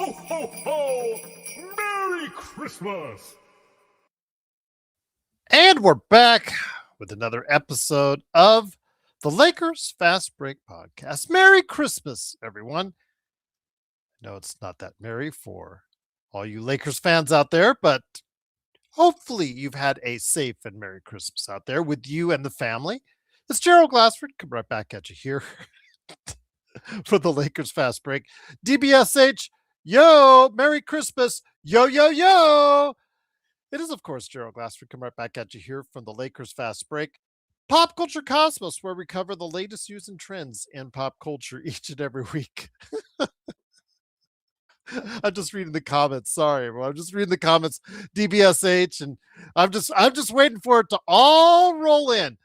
Ho, ho, ho! Merry Christmas! And we're back with another episode of the Lakers Fast Break Podcast. Merry Christmas, everyone. I know it's not that merry for all you Lakers fans out there, but hopefully you've had a safe and Merry Christmas out there with you and the family. It's Gerald Glassford. Come right back at you here for the Lakers Fast Break. DBSH, yo, Merry Christmas. Yo, yo, yo. It is, of course, Gerald Glassford. Come right back at you here from the Lakers Fast Break. Pop Culture Cosmos, where we cover the latest news and trends in pop culture each and every week. I'm just reading the comments. Sorry, everyone. I'm just reading the comments. DBSH, and I'm just waiting for it to all roll in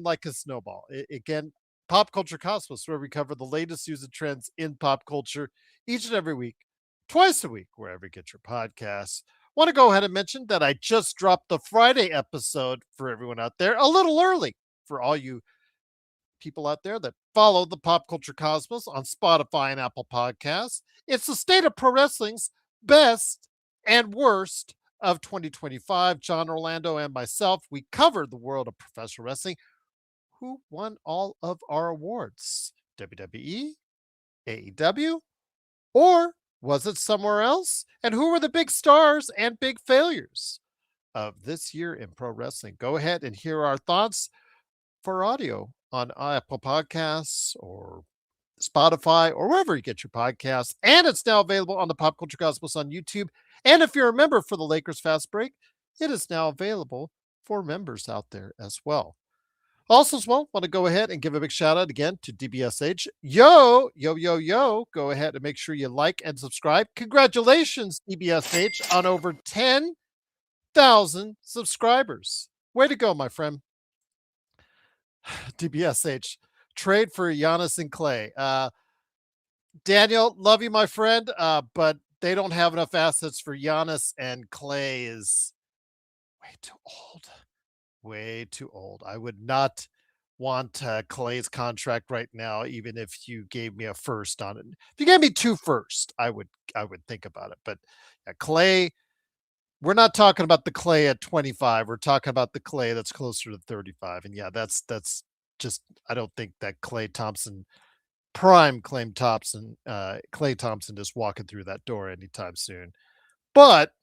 like a snowball. Again, Pop Culture Cosmos, where we cover the latest news and trends in pop culture each and every week, twice a week, wherever you get your podcasts. Want to go ahead and mention that I just dropped the Friday episode for everyone out there a little early for all you people out there that follow the Pop Culture Cosmos on Spotify and Apple Podcasts. It's the state of pro wrestling's best and worst of 2025. John Orlando and myself, we covered the world of professional wrestling. Who won all of our awards? WWE, AEW, or was it somewhere else? And who were the big stars and big failures of this year in pro wrestling? Go ahead and hear our thoughts for audio on Apple Podcasts or Spotify or wherever you get your podcasts. And it's now available on the Pop Culture Cosmos on YouTube. And if you're a member for the Lakers Fast Break, it is now available for members out there as well. Also, as well, want to go ahead and give a big shout out again to DBSH. Yo, yo, yo, yo. Go ahead and make sure you like and subscribe. Congratulations, DBSH, on over 10,000 subscribers. Way to go, my friend. DBSH, trade for Giannis and Clay. Daniel, love you, my friend, but they don't have enough assets for Giannis, and Clay is way too old. Way too old. I would not want Clay's contract right now, even if you gave me a first on it. If you gave me 2 first, I would think about it. But yeah, Clay, we're not talking about the Clay at 25. We're talking about the Clay that's closer to 35. And yeah, that's just, I don't think that Clay Thompson, prime Clay Thompson is walking through that door anytime soon. But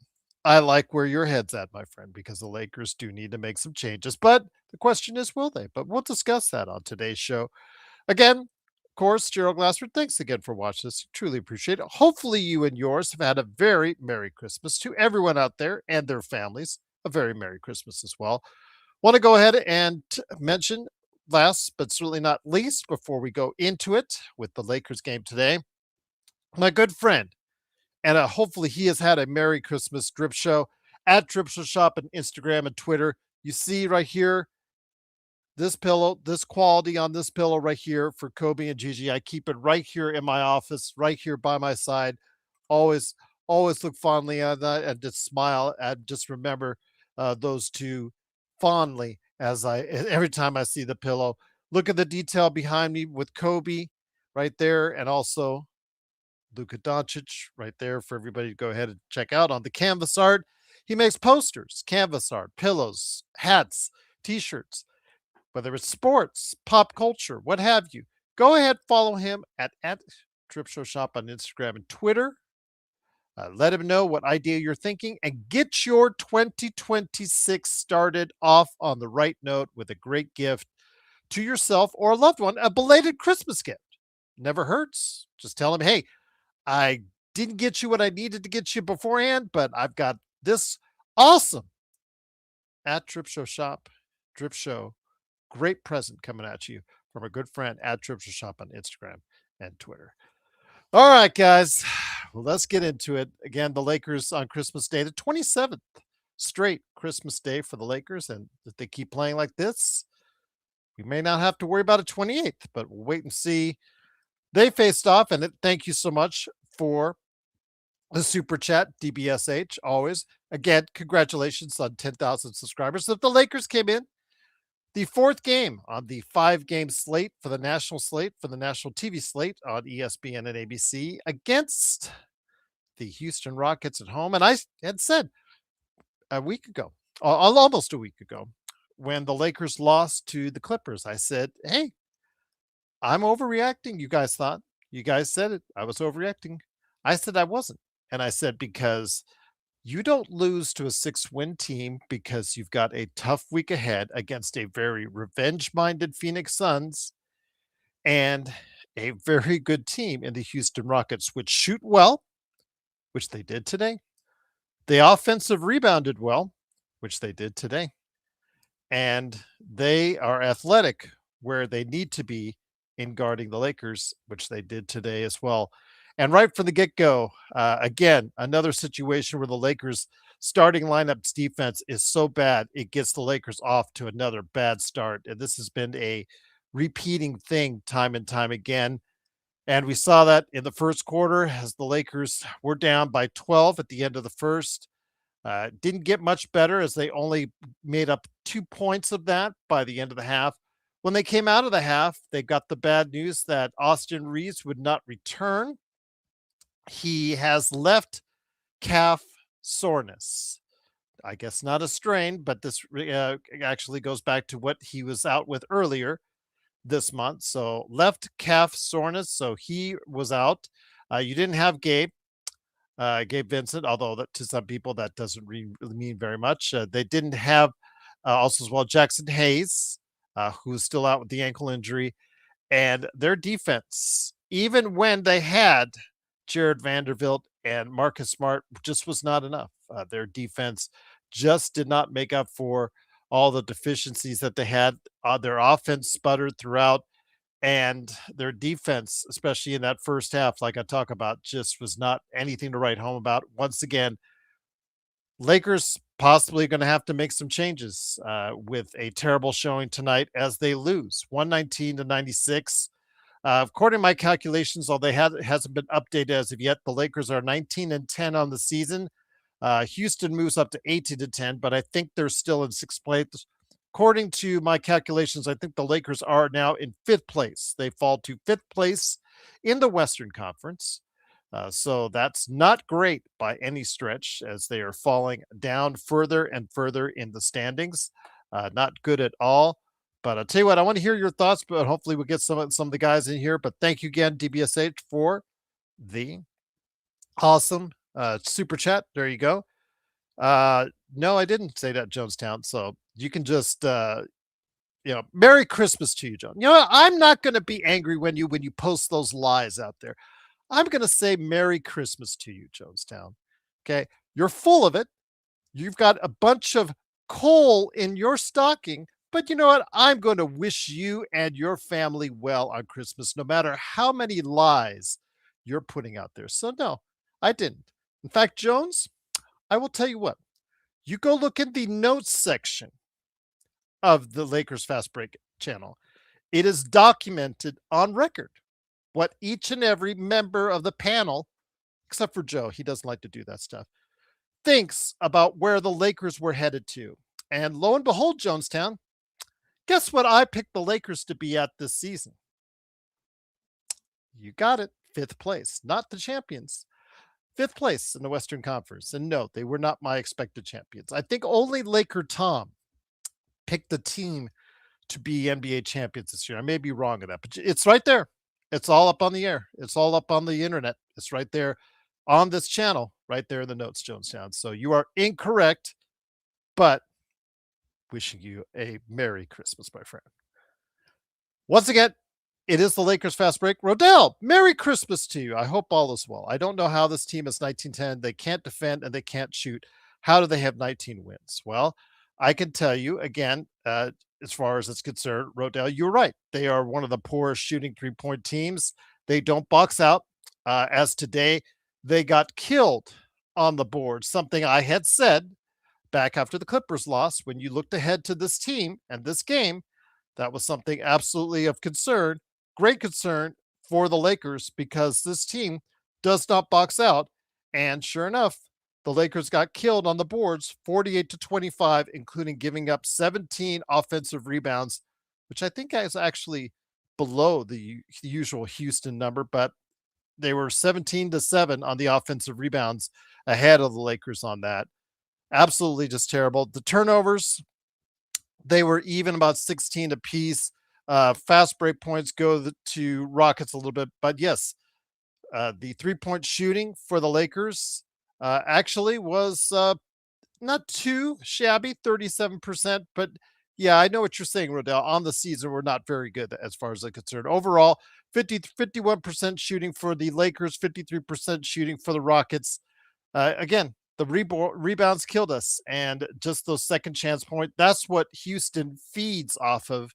I like where your head's at, my friend, because the Lakers do need to make some changes. But the question is, will they? But we'll discuss that on today's show. Again, of course, Gerald Glassford, thanks again for watching this. Truly appreciate it. Hopefully you and yours have had a very Merry Christmas. To everyone out there and their families, a very Merry Christmas as well. Want to go ahead and mention, last but certainly not least, before we go into it with the Lakers game today, my good friend, and hopefully he has had a Merry Christmas Drip Show at Drip Show Shop on Instagram and Twitter. You see right here, this pillow, this quality on this pillow right here for Kobe and Gigi. I keep it right here in my office, right here by my side. Always look fondly on that and just smile and just remember those two fondly as every time I see the pillow. Look at the detail behind me with Kobe right there, and also Luka Doncic right there for everybody to go ahead and check out on the canvas art. He makes posters, canvas art, pillows, hats, t-shirts, whether it's sports, pop culture, what have you. Go ahead, follow him at Drip Show Shop on Instagram and Twitter. Let him know what idea you're thinking and get your 2026 started off on the right note with a great gift to yourself or a loved one, a belated Christmas gift. Never hurts. Just tell him, hey, I didn't get you what I needed to get you beforehand, but I've got this awesome at Drip Show Shop, Drip Show, great present coming at you from a good friend at Drip Show Shop on Instagram and Twitter. All right, guys, well, let's get into it. Again, the Lakers on Christmas Day, the 27th straight Christmas Day for the Lakers, and if they keep playing like this, we may not have to worry about a 28th, but we'll wait and see. They faced off, and thank you so much for the super chat, DBSH, always. Again, congratulations on 10,000 subscribers. If the Lakers came in, the 4th game on the 5-game slate for the national TV slate on ESPN and ABC against the Houston Rockets at home. And I had said a week ago, almost a week ago, when the Lakers lost to the Clippers, I said, hey, I'm overreacting. You guys thought, you guys said it. I was overreacting. I said I wasn't. And I said, because you don't lose to a 6-win team because you've got a tough week ahead against a very revenge minded Phoenix Suns and a very good team in the Houston Rockets, which shoot well, which they did today. The offensive rebounded well, which they did today. And they are athletic where they need to be in guarding the Lakers, which they did today as well. And right from the get go, again, another situation where the Lakers starting lineup's defense is so bad, it gets the Lakers off to another bad start. And this has been a repeating thing time and time again. And we saw that in the first quarter as the Lakers were down by 12 at the end of the first. Didn't get much better as they only made up 2 points of that by the end of the half. When they came out of the half, they got the bad news that Austin Reeves would not return. He has left calf soreness. I guess not a strain, but this actually goes back to what he was out with earlier this month. So left calf soreness. So he was out. You didn't have Gabe Vincent, although that, to some people that doesn't really mean very much. They didn't have also as well Jackson Hayes, who's still out with the ankle injury, and their defense, even when they had Jared Vanderbilt and Marcus Smart, just was not enough. Their defense just did not make up for all the deficiencies that they had. Their offense sputtered throughout. And their defense, especially in that first half, like I talk about, just was not anything to write home about. Once again, Lakers possibly going to have to make some changes with a terrible showing tonight as they lose 119-96. According to my calculations, although it hasn't been updated as of yet, the Lakers are 19-10 on the season. Houston moves up to 18-10, but I think they're still in sixth place. According to my calculations, I think the Lakers are now in fifth place. They fall to fifth place in the Western Conference. So that's not great by any stretch as they are falling down further and further in the standings. Not good at all. But I'll tell you what, I want to hear your thoughts, but hopefully we'll get some of the guys in here. But thank you again, DBSH, for the awesome super chat. There you go. No, I didn't say that, Jonestown. So you can just Merry Christmas to you, John. You know what? I'm not going to be angry when you post those lies out there. I'm going to say Merry Christmas to you, Jonestown. Okay. You're full of it. You've got a bunch of coal in your stocking, but you know what? I'm going to wish you and your family well on Christmas, no matter how many lies you're putting out there. So no, I didn't. In fact, Jones, I will tell you what, you go look in the notes section of the Lakers Fast Break channel. It is documented on record what each and every member of the panel, except for Joe, he doesn't like to do that stuff, thinks about where the Lakers were headed to. And lo and behold, Jonestown, guess what I picked the Lakers to be at this season? You got it. Fifth place, not the champions. Fifth place in the Western Conference. And no, they were not my expected champions. I think only Laker Tom picked the team to be NBA champions this year. I may be wrong on that, but it's right there. It's all up on the air. It's all up on the internet. It's right there on this channel, right there in the notes, Jonestown. So you are incorrect, but wishing you a Merry Christmas, my friend. Once again, it is the Lakers Fast Break. Rodell, Merry Christmas to you. I hope all is well. I don't know how this team is 19-10. They can't defend and they can't shoot. How do they have 19 wins? Well, I can tell you again, as far as it's concerned, Rodell, you're right. They are one of the poorest shooting three-point teams. They don't box out. As today, they got killed on the board, something I had said back after the Clippers loss. When you looked ahead to this team and this game, that was something absolutely of concern, great concern for the Lakers, because this team does not box out. And sure enough, the Lakers got killed on the boards 48-25, including giving up 17 offensive rebounds, which I think is actually below the usual Houston number. But They were 17-7 on the offensive rebounds ahead of the Lakers on that. Absolutely just terrible. The turnovers, they were even about 16 apiece. Fast break points go to Rockets a little bit, but yes, the 3-point shooting for the Lakers actually was not too shabby, 37%. But yeah, I know what you're saying, Rodell. On the season, we're not very good as far as I'm concerned. Overall, 51% shooting for the Lakers, 53% shooting for the Rockets. Again, the rebounds killed us, and just those second chance point. That's what Houston feeds off of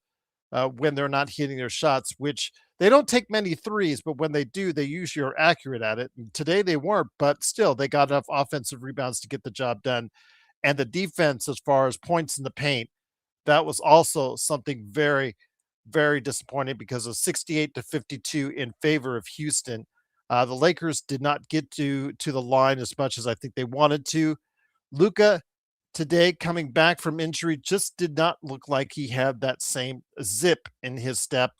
when they're not hitting their shots, which they don't take many threes, but when they do, they usually are accurate at it. And today they weren't, but still, they got enough offensive rebounds to get the job done. And the defense, as far as points in the paint, that was also something very, very disappointing because of 68-52 in favor of Houston. The Lakers did not get to the line as much as I think they wanted to. Luka today coming back from injury just did not look like he had that same zip in his step.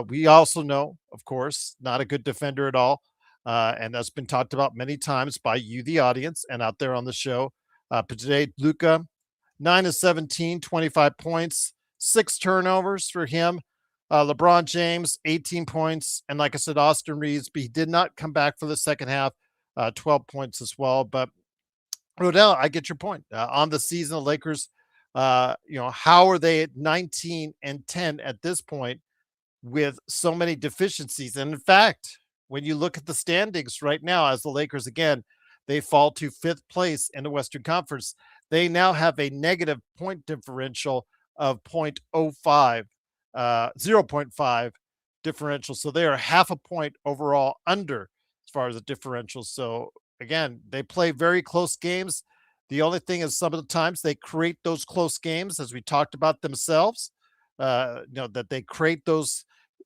We also know, of course, not a good defender at all. And that's been talked about many times by you, the audience, and out there on the show. But today, Luka, 9 of 17, 25 points, 6 turnovers for him. LeBron James, 18 points. And like I said, Austin Reeves, but he did not come back for the second half, 12 points as well. But Rodell, I get your point. On the season, the Lakers, how are they at 19-10 at this point with so many deficiencies? And in fact, when you look at the standings right now, as the Lakers, again, they fall to 5th place in the Western Conference. They now have a negative point differential of 0.05, 0.5 differential. So they are half a point overall under as far as the differential. So again, they play very close games. The only thing is some of the times they create those close games, as we talked about themselves, that they create those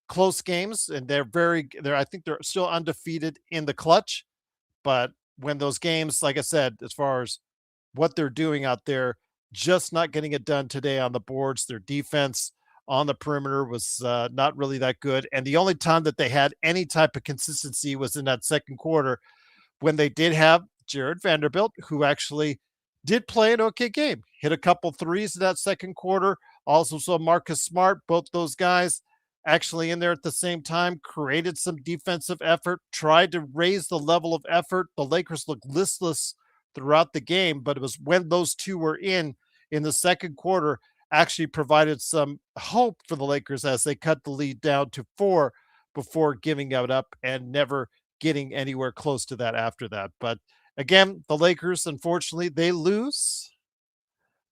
close games, and I think they're still undefeated in the clutch. But when those games, like I said, as far as what they're doing out there, just not getting it done today on the boards. Their defense on the perimeter was not really that good. And the only time that they had any type of consistency was in that second quarter when they did have Jared Vanderbilt, who actually did play an okay game, hit a couple threes in that second quarter. Also saw Marcus Smart, both those guys actually in there at the same time, created some defensive effort, tried to raise the level of effort. The Lakers looked listless throughout the game, but it was when those two were in the second quarter actually provided some hope for the Lakers as they cut the lead down to 4 before giving it up and never getting anywhere close to that after that. But again, the Lakers, unfortunately, they lose.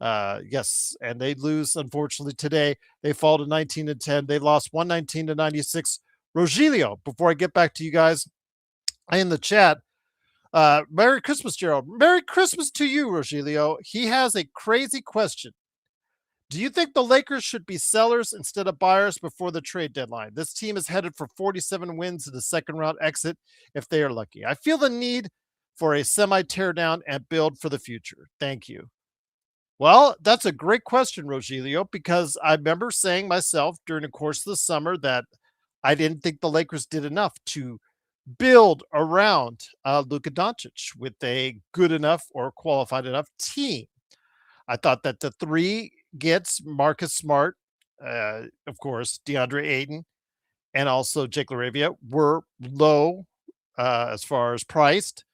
Yes, and they lose, unfortunately, today. They fall to 19-10. They lost 119-96. Rogelio, before I get back to you guys in the chat, Merry Christmas, Gerald. Merry Christmas to you, Rogelio. He has a crazy question. Do you think the Lakers should be sellers instead of buyers before the trade deadline? This team is headed for 47 wins in the second round exit if they are lucky. I feel the need for a semi teardown and build for the future. Thank you. Well, that's a great question, Rogelio, because I remember saying myself during the course of the summer that I didn't think the Lakers did enough to build around Luka Doncic with a good enough or qualified enough team. I thought that the 3 gets Marcus Smart, of course, DeAndre Ayton, and also Jake LaRavia were low as far as priced,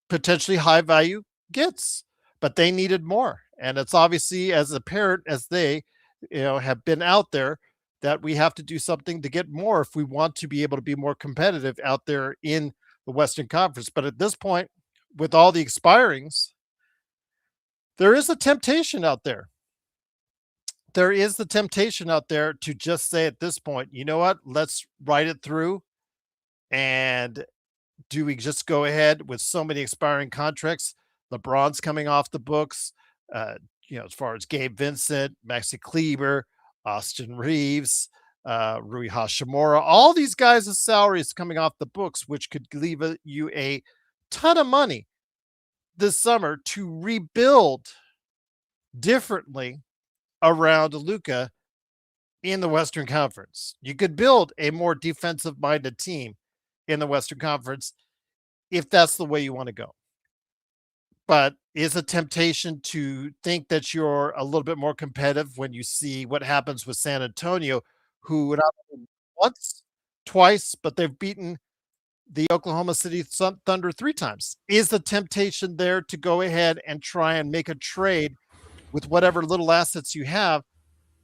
potentially high value gets, but they needed more. And it's obviously as apparent as they, have been out there that we have to do something to get more if we want to be able to be more competitive out there in the Western Conference. But at this point, with all the expirings, there is a temptation out there. There is the temptation out there to just say at this point, you know what, let's write it through. And do we just go ahead with so many expiring contracts? LeBron's coming off the books, as far as Gabe Vincent, Maxi Kleber, Austin Reeves, Rui Hashimura, all these guys' salaries coming off the books, which could leave you a ton of money this summer to rebuild differently around Luka in the Western Conference. You could build a more defensive minded team in the Western Conference, if that's the way you want to go. But is a temptation to think that you're a little bit more competitive when you see what happens with San Antonio, who not only once, twice, but they've beaten the Oklahoma City Thunder 3 times. Is the temptation there to go ahead and try and make a trade with whatever little assets you have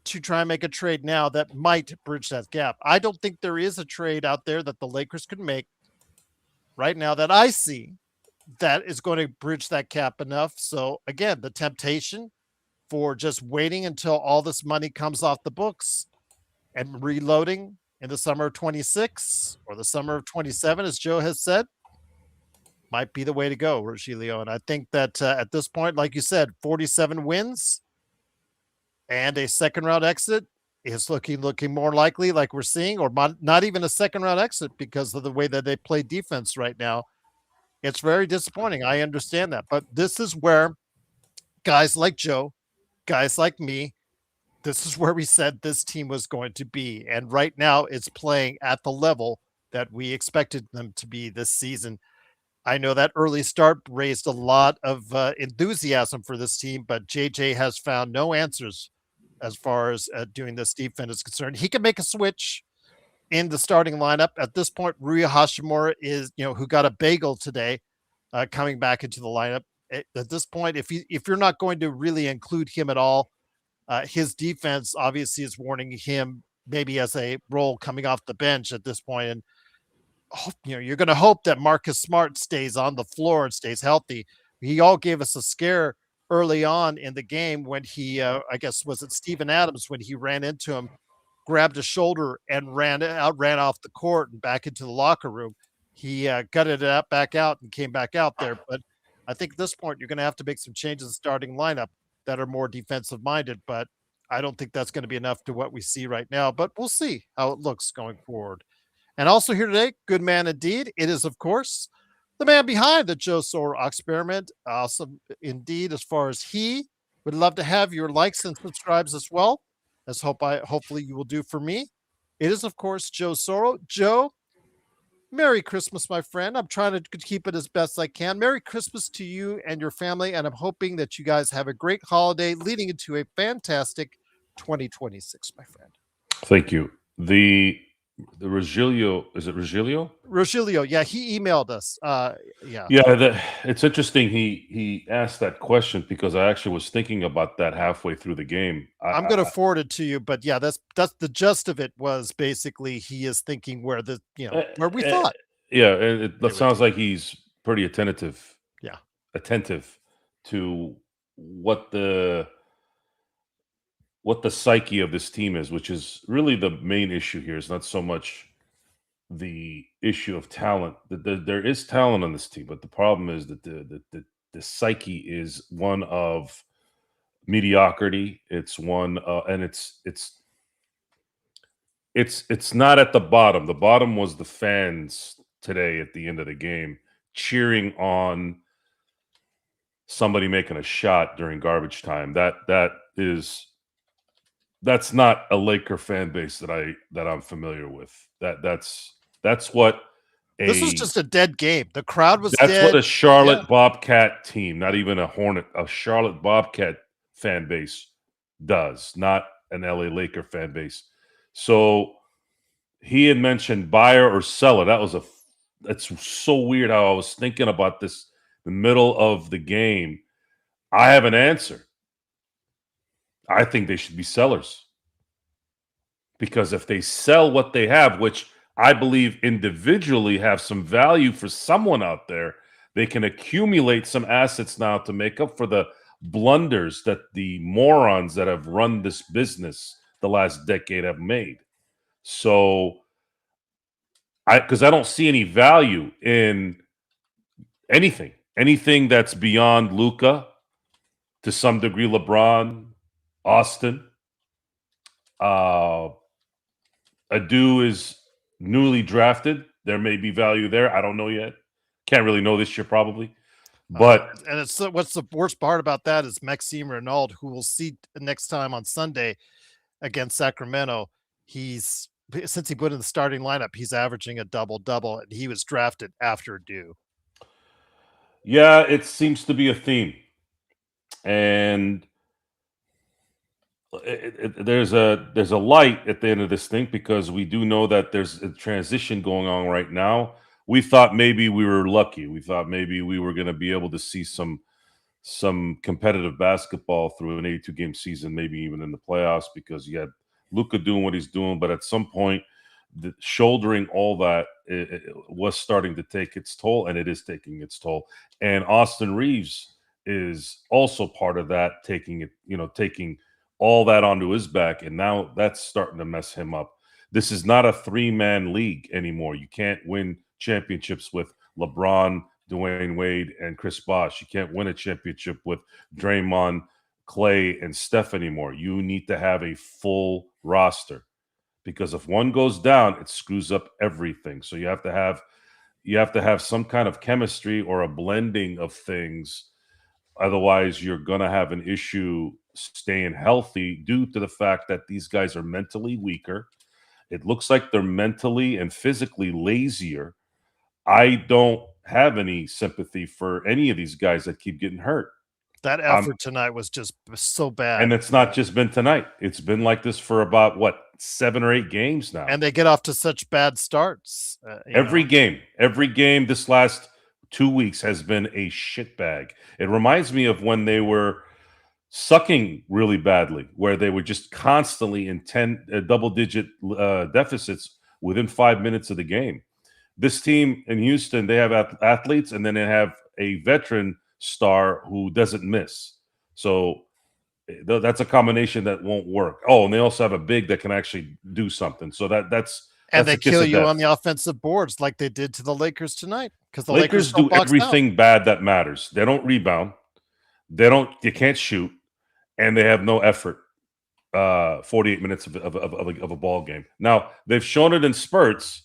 to try and make a trade now that might bridge that gap? I don't think there is a trade out there that the Lakers could make right now that I see that is going to bridge that gap enough. So again, the temptation for just waiting until all this money comes off the books and reloading in the summer of 26 or the summer of 27, as Joe has said, might be the way to go, Rogelio. And I think that at this point, like you said, 47 wins and a second round exit is looking more likely, like we're seeing, or not even a second round exit because of the way that they play defense right now. It's very disappointing. I understand that. But this is where guys like Joe, guys like me, this is where we said this team was going to be. And right now it's playing at the level that we expected them to be this season. I know that early start raised a lot of enthusiasm for this team, but JJ has found no answers as far as doing this defense is concerned. He can make a switch in the starting lineup. At this point, Rui Hashimura is, who got a bagel today, coming back into the lineup. At this point, if you're not going to really include him at all, his defense obviously is warning him maybe as a role coming off the bench at this point. And you're going to hope that Marcus Smart stays on the floor and stays healthy. He all gave us a scare early on in the game when he, I guess, was it Steven Adams when he ran into him, grabbed his shoulder and ran off the court and back into the locker room. He gutted it back out and came back out there. But I think at this point, you're going to have to make some changes in the starting lineup that are more defensive minded. But I don't think that's going to be enough to what we see right now. But we'll see how it looks going forward. And also here today, good man indeed. It is, of course, the man behind the Joe Soro experiment. Awesome indeed, as far as he would love to have your likes and subscribes as well, as hopefully you will do for me. It is, of course, Joe Soro. Joe, Merry Christmas, my friend. I'm trying to keep it as best I can. Merry Christmas to you and your family, and I'm hoping that you guys have a great holiday leading into a fantastic 2026, my friend. Thank you. The Rogelio, is it Rogelio? Rogelio, yeah, he emailed us. It's interesting. He asked that question because I actually was thinking about that halfway through the game. I'm going to forward it to you, but yeah, that's the gist of it. Was basically he is thinking where we thought. Yeah, and it sounds like he's pretty attentive. Yeah, attentive to what the psyche of this team is, which is really the main issue here. Is not so much the issue of talent. There is talent on this team, but the problem is that the psyche is one of mediocrity. It's one, and it's not at the bottom. The bottom was the fans today at the end of the game cheering on somebody making a shot during garbage time. That's not a Laker fan base that I'm familiar with. That's what this was just a dead game. The crowd was dead. That's what a Charlotte Bobcat team, not even a Hornet, a Charlotte Bobcat fan base does, not an LA Laker fan base. So he had mentioned buyer or seller. That's so weird how I was thinking about this in the middle of the game. I have an answer. I think they should be sellers. Because if they sell what they have, which I believe individually have some value for someone out there, they can accumulate some assets now to make up for the blunders that the morons that have run this business the last decade have made. So, because I don't see any value in anything that's beyond Luka, to some degree LeBron, Austin. Adu is newly drafted. There may be value there. I don't know yet. Can't really know this year probably. But and it's what's the worst part about that is Maxime Renaud, who we'll see next time on Sunday against Sacramento. He's since he put in the starting lineup, he's averaging a double-double, and he was drafted after due. Yeah, it seems to be a theme, and there's a light at the end of this thing, because we do know that there's a transition going on right now. We thought maybe we were lucky. We thought maybe we were going to be able to see some competitive basketball through an 82 game season, maybe even in the playoffs, because you had Luka doing what he's doing. But at some point, shouldering all that, it was starting to take its toll, and it is taking its toll. And Austin Reeves is also part of that, taking all that onto his back, and now that's starting to mess him up. This is not a three-man league anymore. You can't win championships with LeBron, Dwayne Wade, and Chris Bosh. You can't win a championship with Draymond, Clay, and Steph anymore. You need to have a full roster, because if one goes down, it screws up everything. So you have to have some kind of chemistry or a blending of things. Otherwise, you're going to have an issue staying healthy, due to the fact that these guys are mentally weaker. It looks like they're mentally and physically lazier. I don't have any sympathy for any of these guys that keep getting hurt. That effort tonight was just so bad. And it's not just been tonight. It's been like this for about, 7 or 8 games now. And they get off to such bad starts. Every game this last 2 weeks has been a shitbag. It reminds me of when they were sucking really badly, where they were just constantly in double-digit deficits within 5 minutes of the game. This team in Houston, they have athletes, and then they have a veteran star who doesn't miss. So that's a combination that won't work. Oh, and they also have a big that can actually do something. So that's and they kill you death on the offensive boards like they did to the Lakers tonight, because the Lakers do everything bad that matters. They don't rebound. They can't shoot, and they have no effort. 48 minutes of a ball game. Now, they've shown it in spurts.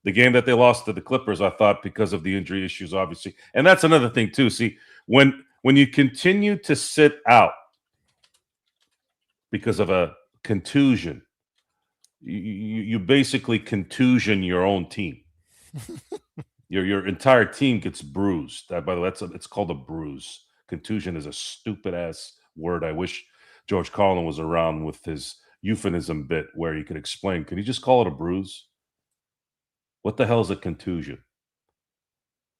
The game that they lost to the Clippers, I thought, because of the injury issues, obviously. And that's another thing, too. See, when you continue to sit out because of a contusion, you basically contusion your own team. Your entire team gets bruised. By the way, it's called a bruise. Contusion is a stupid-ass word. I wish George Carlin was around with his euphemism bit where he could explain. Can you just call it a bruise? What the hell is a contusion?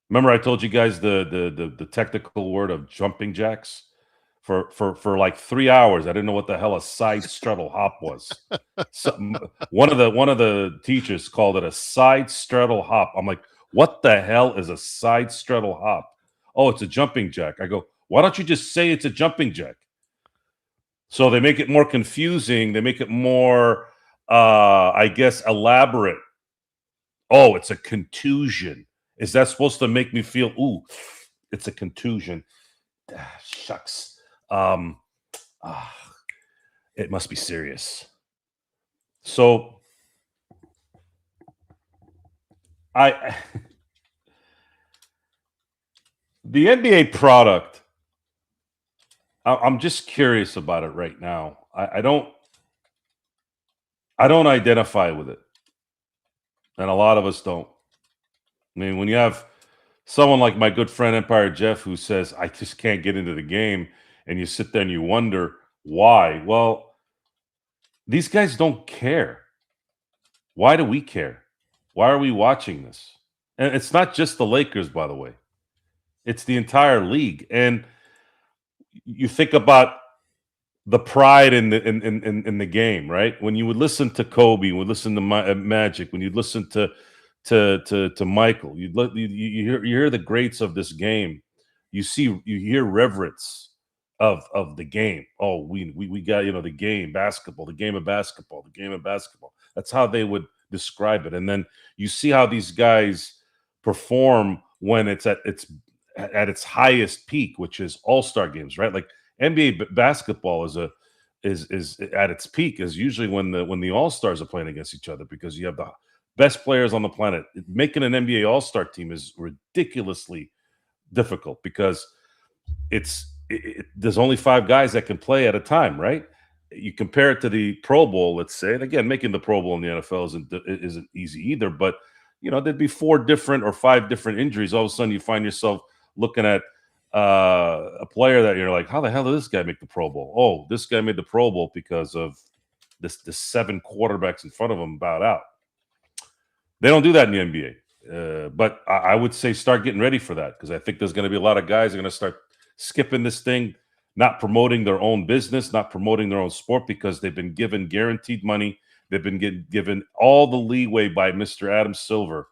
Remember, I told you guys the technical word of jumping jacks? For like 3 hours, I didn't know what the hell a side straddle hop was. So, one of the teachers called it a side straddle hop. I'm like, what the hell is a side straddle hop? Oh, it's a jumping jack. I go, why don't you just say it's a jumping jack? So they make it more confusing. They make it more, I guess, elaborate. Oh, it's a contusion. Is that supposed to make me feel, ooh, it's a contusion? Shucks. It must be serious. So the NBA product, I'm just curious about it right now. I don't identify with it. And a lot of us don't. I mean, when you have someone like my good friend Empire Jeff who says, I just can't get into the game, and you sit there and you wonder why. Well, these guys don't care. Why do we care? Why are we watching this? And it's not just the Lakers, by the way. It's the entire league. And you think about the pride in the game, right? When you would listen to Kobe, would listen to Magic, when you'd listen to Michael, you hear the greats of this game. You hear reverence of the game. Oh, we got the game, basketball, the game of basketball, the game of basketball. That's how they would describe it. And then you see how these guys perform when it's at its highest peak, which is All-Star games, right? Like NBA basketball is at its peak is usually when the All-Stars are playing against each other, because you have the best players on the planet. Making an NBA All-Star team is ridiculously difficult, because there's only 5 guys that can play at a time, right? you compare it to the Pro Bowl, let's say, and again, making the Pro Bowl in the NFL isn't easy either. But there'd be 4 different or 5 different injuries. All of a sudden, you find yourself looking at a player that you're like, how the hell did this guy make the Pro Bowl? Oh, this guy made the Pro Bowl because of the 7 quarterbacks in front of him bowed out. They don't do that in the NBA. But I would say start getting ready for that, because I think there's going to be a lot of guys that are going to start skipping this thing, not promoting their own business, not promoting their own sport, because they've been given guaranteed money. They've been given all the leeway by Mr. Adam Silver.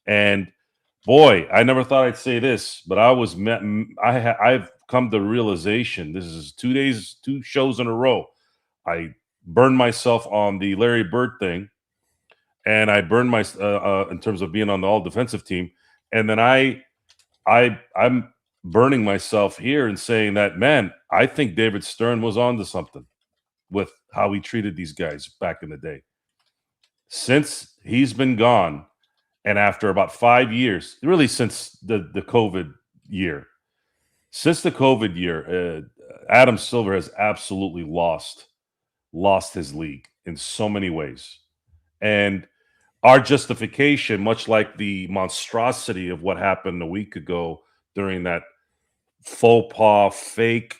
And boy, I never thought I'd say this, but I've come to the realization, this is 2 shows in a row. I burned myself on the Larry Bird thing, and I burned my in terms of being on the all defensive team, and then I'm burning myself here and saying that, man, I think David Stern was onto something with how he treated these guys back in the day. Since he's been gone, and after about 5 years, really since the COVID year, Adam Silver has absolutely lost his league in so many ways. And our justification, much like the monstrosity of what happened a week ago during that faux pas, fake,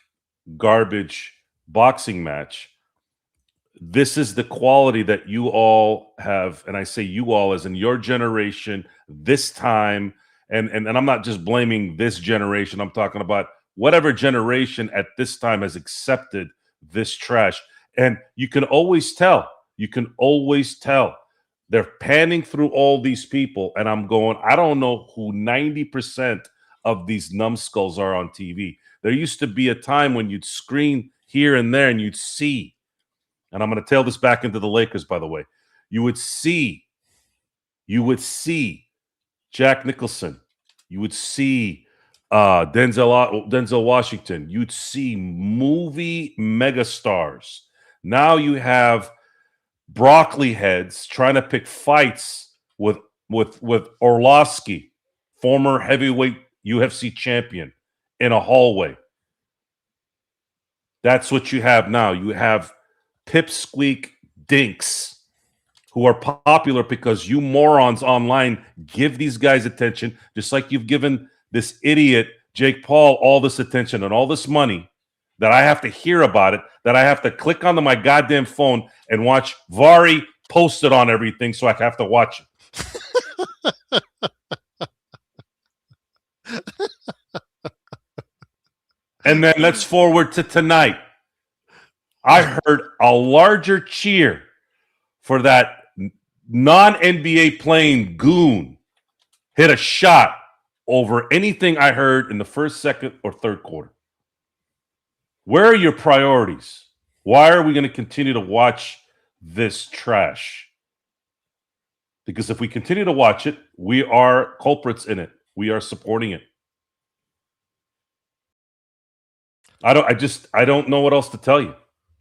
garbage boxing match, this is the quality that you all have, and I say you all as in your generation, this time, and I'm not just blaming this generation, I'm talking about whatever generation at this time has accepted this trash. And you can always tell. They're panning through all these people, and I'm going, I don't know who 90% of these numbskulls are on TV. There used to be a time when you'd screen here and there and you'd see, and I'm going to tail this back into the Lakers, by the way. You would see Jack Nicholson. You would see Denzel Washington. You'd see movie megastars. Now you have broccoli heads trying to pick fights with Orlovsky, former heavyweight UFC champion, in a hallway. That's what you have now. You have pipsqueak dinks who are popular because you morons online give these guys attention, just like you've given this idiot Jake Paul all this attention and all this money, that I have to hear about it, that I have to click onto my goddamn phone and watch Vari post it on everything, so I have to watch it. And then let's forward to tonight. I heard a larger cheer for that non-NBA playing goon hit a shot over anything I heard in the first, second, or third quarter. Where are your priorities? Why are we going to continue to watch this trash? Because if we continue to watch it, we are culprits in it. We are supporting it. I don't know what else to tell you.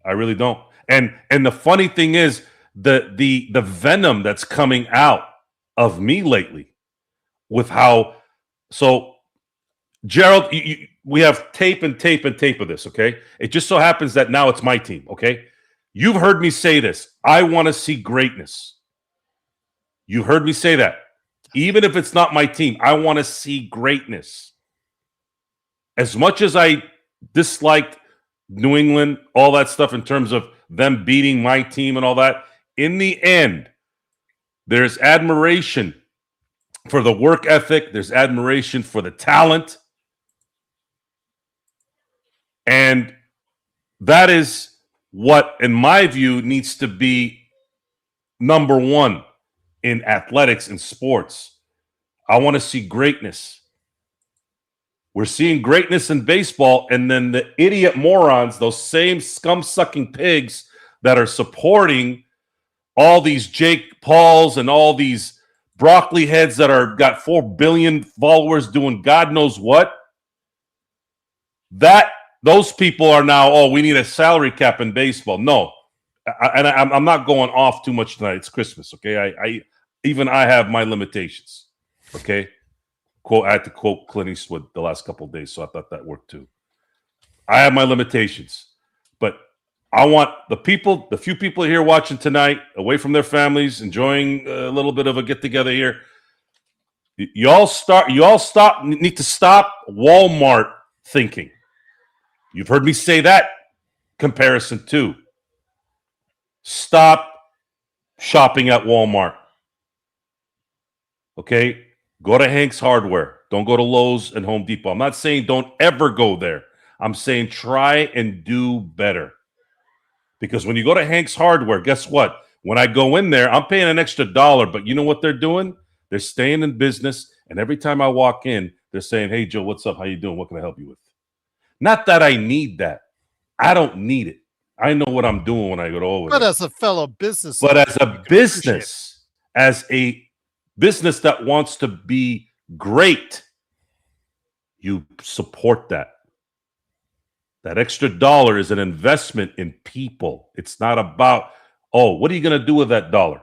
I really don't. And the funny thing is, the venom that's coming out of me lately with how, so Gerald, we have tape of this, okay? It just so happens that now it's my team, okay? You've heard me say this. I want to see greatness. You heard me say that. Even if it's not my team, I want to see greatness. As much as I disliked New England, all that stuff in terms of them beating my team and all that, in the end, there's admiration for the work ethic. There's admiration for the talent. And that is what, in my view, needs to be number one in athletics and sports. I want to see greatness. We're seeing greatness in baseball, and then the idiot morons, those same scum-sucking pigs that are supporting all these Jake Pauls and all these broccoli heads that are got 4 billion followers doing God knows what. Those people are now, oh, we need a salary cap in baseball. No, I'm not going off too much tonight. It's Christmas, okay? I have my limitations, okay? I had to quote Clint Eastwood the last couple of days, so I thought that worked too. I have my limitations, but I want the few people here watching tonight, away from their families, enjoying a little bit of a get together here. You all need to stop Walmart thinking. You've heard me say that comparison too. Stop shopping at Walmart. Okay? Go to Hank's Hardware. Don't go to Lowe's and Home Depot. I'm not saying don't ever go there. I'm saying try and do better. Because when you go to Hank's Hardware, guess what? When I go in there, I'm paying an extra $1, but you know what they're doing? They're staying in business, and every time I walk in, they're saying, "Hey, Joe, what's up? How you doing? What can I help you with?" Not that I need that. I don't need it. I know what I'm doing when I go over But there. as a fellow business, But as a you can business, as a business that wants to be great, you support that. That extra $1 is an investment in people. It's not about, oh, what are you going to do with that $1?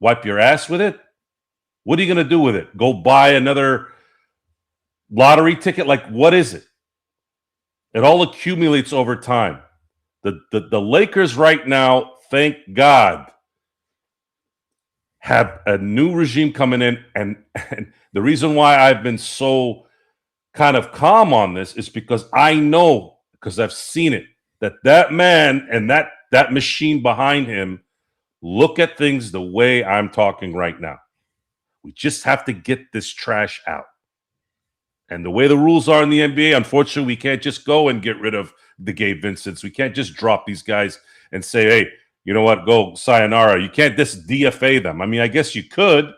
Wipe your ass with it? What are you going to do with it? Go buy another lottery ticket? Like, what is it? It all accumulates over time. The Lakers right now, thank God, have a new regime coming in. And the reason why I've been so kind of calm on this is because I know, because I've seen it, that man and that machine behind him look at things the way I'm talking right now. We just have to get this trash out. And the way the rules are in the NBA, unfortunately, we can't just go and get rid of the Gabe Vincents. We can't just drop these guys and say, hey, you know what, go sayonara. You can't just DFA them. I mean, I guess you could,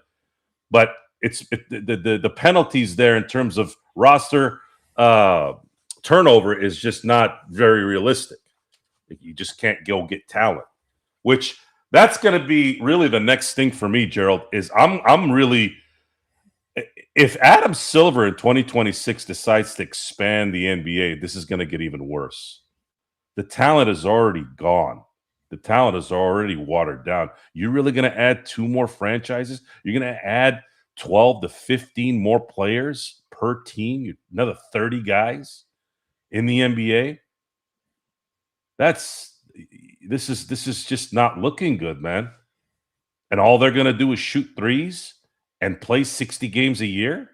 but the penalties there in terms of roster turnover is just not very realistic. You just can't go get talent, which that's going to be really the next thing for me, Gerald, is I'm really, if Adam Silver in 2026 decides to expand the NBA, this is going to get even worse. The talent is already gone. The talent is already watered down. You're really going to add 2 more franchises? You're going to add 12 to 15 more players per team? Another 30 guys in the NBA? This is just not looking good, man. And all they're going to do is shoot threes and play 60 games a year?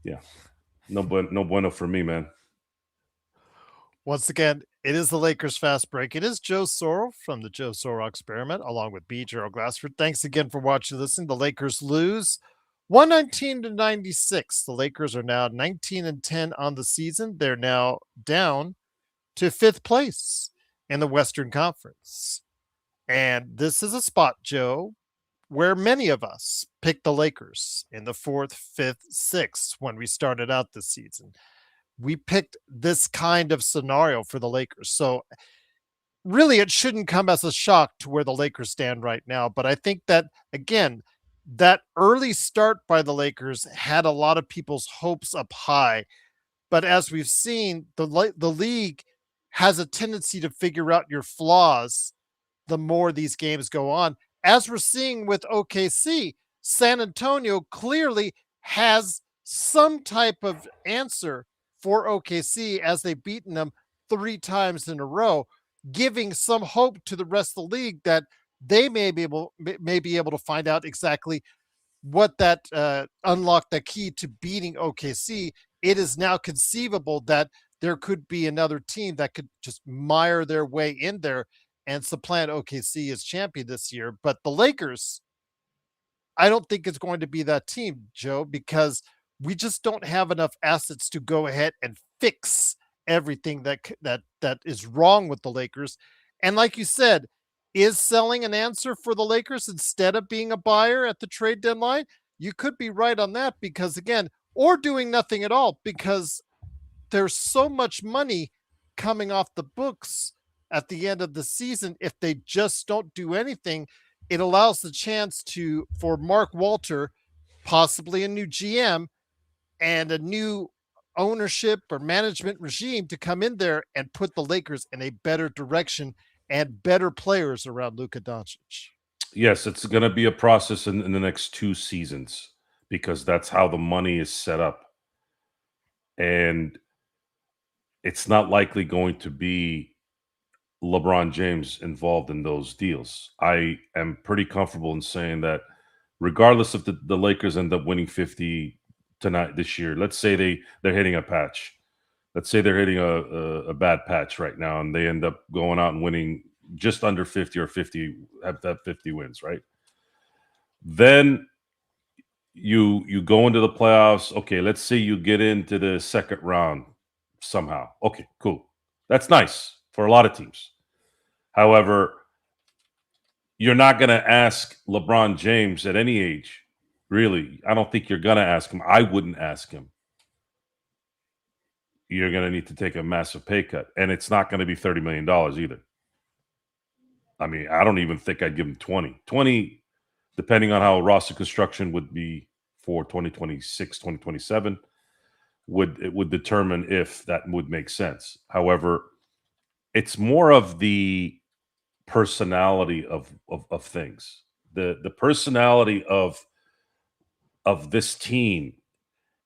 Yeah. No bueno for me, man. Once again, it is the Lakers Fast Break. It is Joe Sorrell from the Joe Sorrell Experiment, along with B. Gerald Glassford. Thanks again for watching and listening. The Lakers lose 119-96. The Lakers are now 19-10 on the season. They're now down to 5th place in the Western Conference. And this is a spot, Joe, where many of us picked the Lakers in the 4th, 5th, 6th when we started out this season. We picked this kind of scenario for the Lakers. So really, it shouldn't come as a shock to where the Lakers stand right now. But I think that, again, that early start by the Lakers had a lot of people's hopes up high. But as we've seen, the league has a tendency to figure out your flaws the more these games go on. As we're seeing with OKC, San Antonio clearly has some type of answer for OKC as they've beaten them 3 times in a row, giving some hope to the rest of the league that they may be able to find out exactly what that unlocked the key to beating OKC. It is now conceivable that there could be another team that could just mire their way in there and supplant OKC as champion this year. But the Lakers, I don't think it's going to be that team, Joe, because we just don't have enough assets to go ahead and fix everything that is wrong with the Lakers. And like you said, is selling an answer for the Lakers instead of being a buyer at the trade deadline? You could be right on that because, again, or doing nothing at all, because there's so much money coming off the books at the end of the season. If they just don't do anything, it allows the chance for Mark Walter, possibly a new GM and a new ownership or management regime, to come in there and put the Lakers in a better direction and better players around Luka Doncic. Yes, it's going to be a process in the next 2 seasons because that's how the money is set up. And it's not likely going to be LeBron James involved in those deals. I am pretty comfortable in saying that regardless if the Lakers end up winning 50 tonight this year, let's say they're hitting a patch. Let's say they're hitting a bad patch right now and they end up going out and winning just under 50 or 50, have that 50 wins, right? Then you go into the playoffs. Okay, let's say you get into the second round somehow. Okay, cool. That's nice for a lot of teams. However, you're not going to ask LeBron James at any age, really. I don't think you're going to ask him. I wouldn't ask him. You're going to need to take a massive pay cut. And it's not going to be $30 million either. I mean, I don't even think I'd give him 20. 20, depending on how roster construction would be for 2026, 2027, would determine if that would make sense. However, it's more of the personality of things. The personality of this team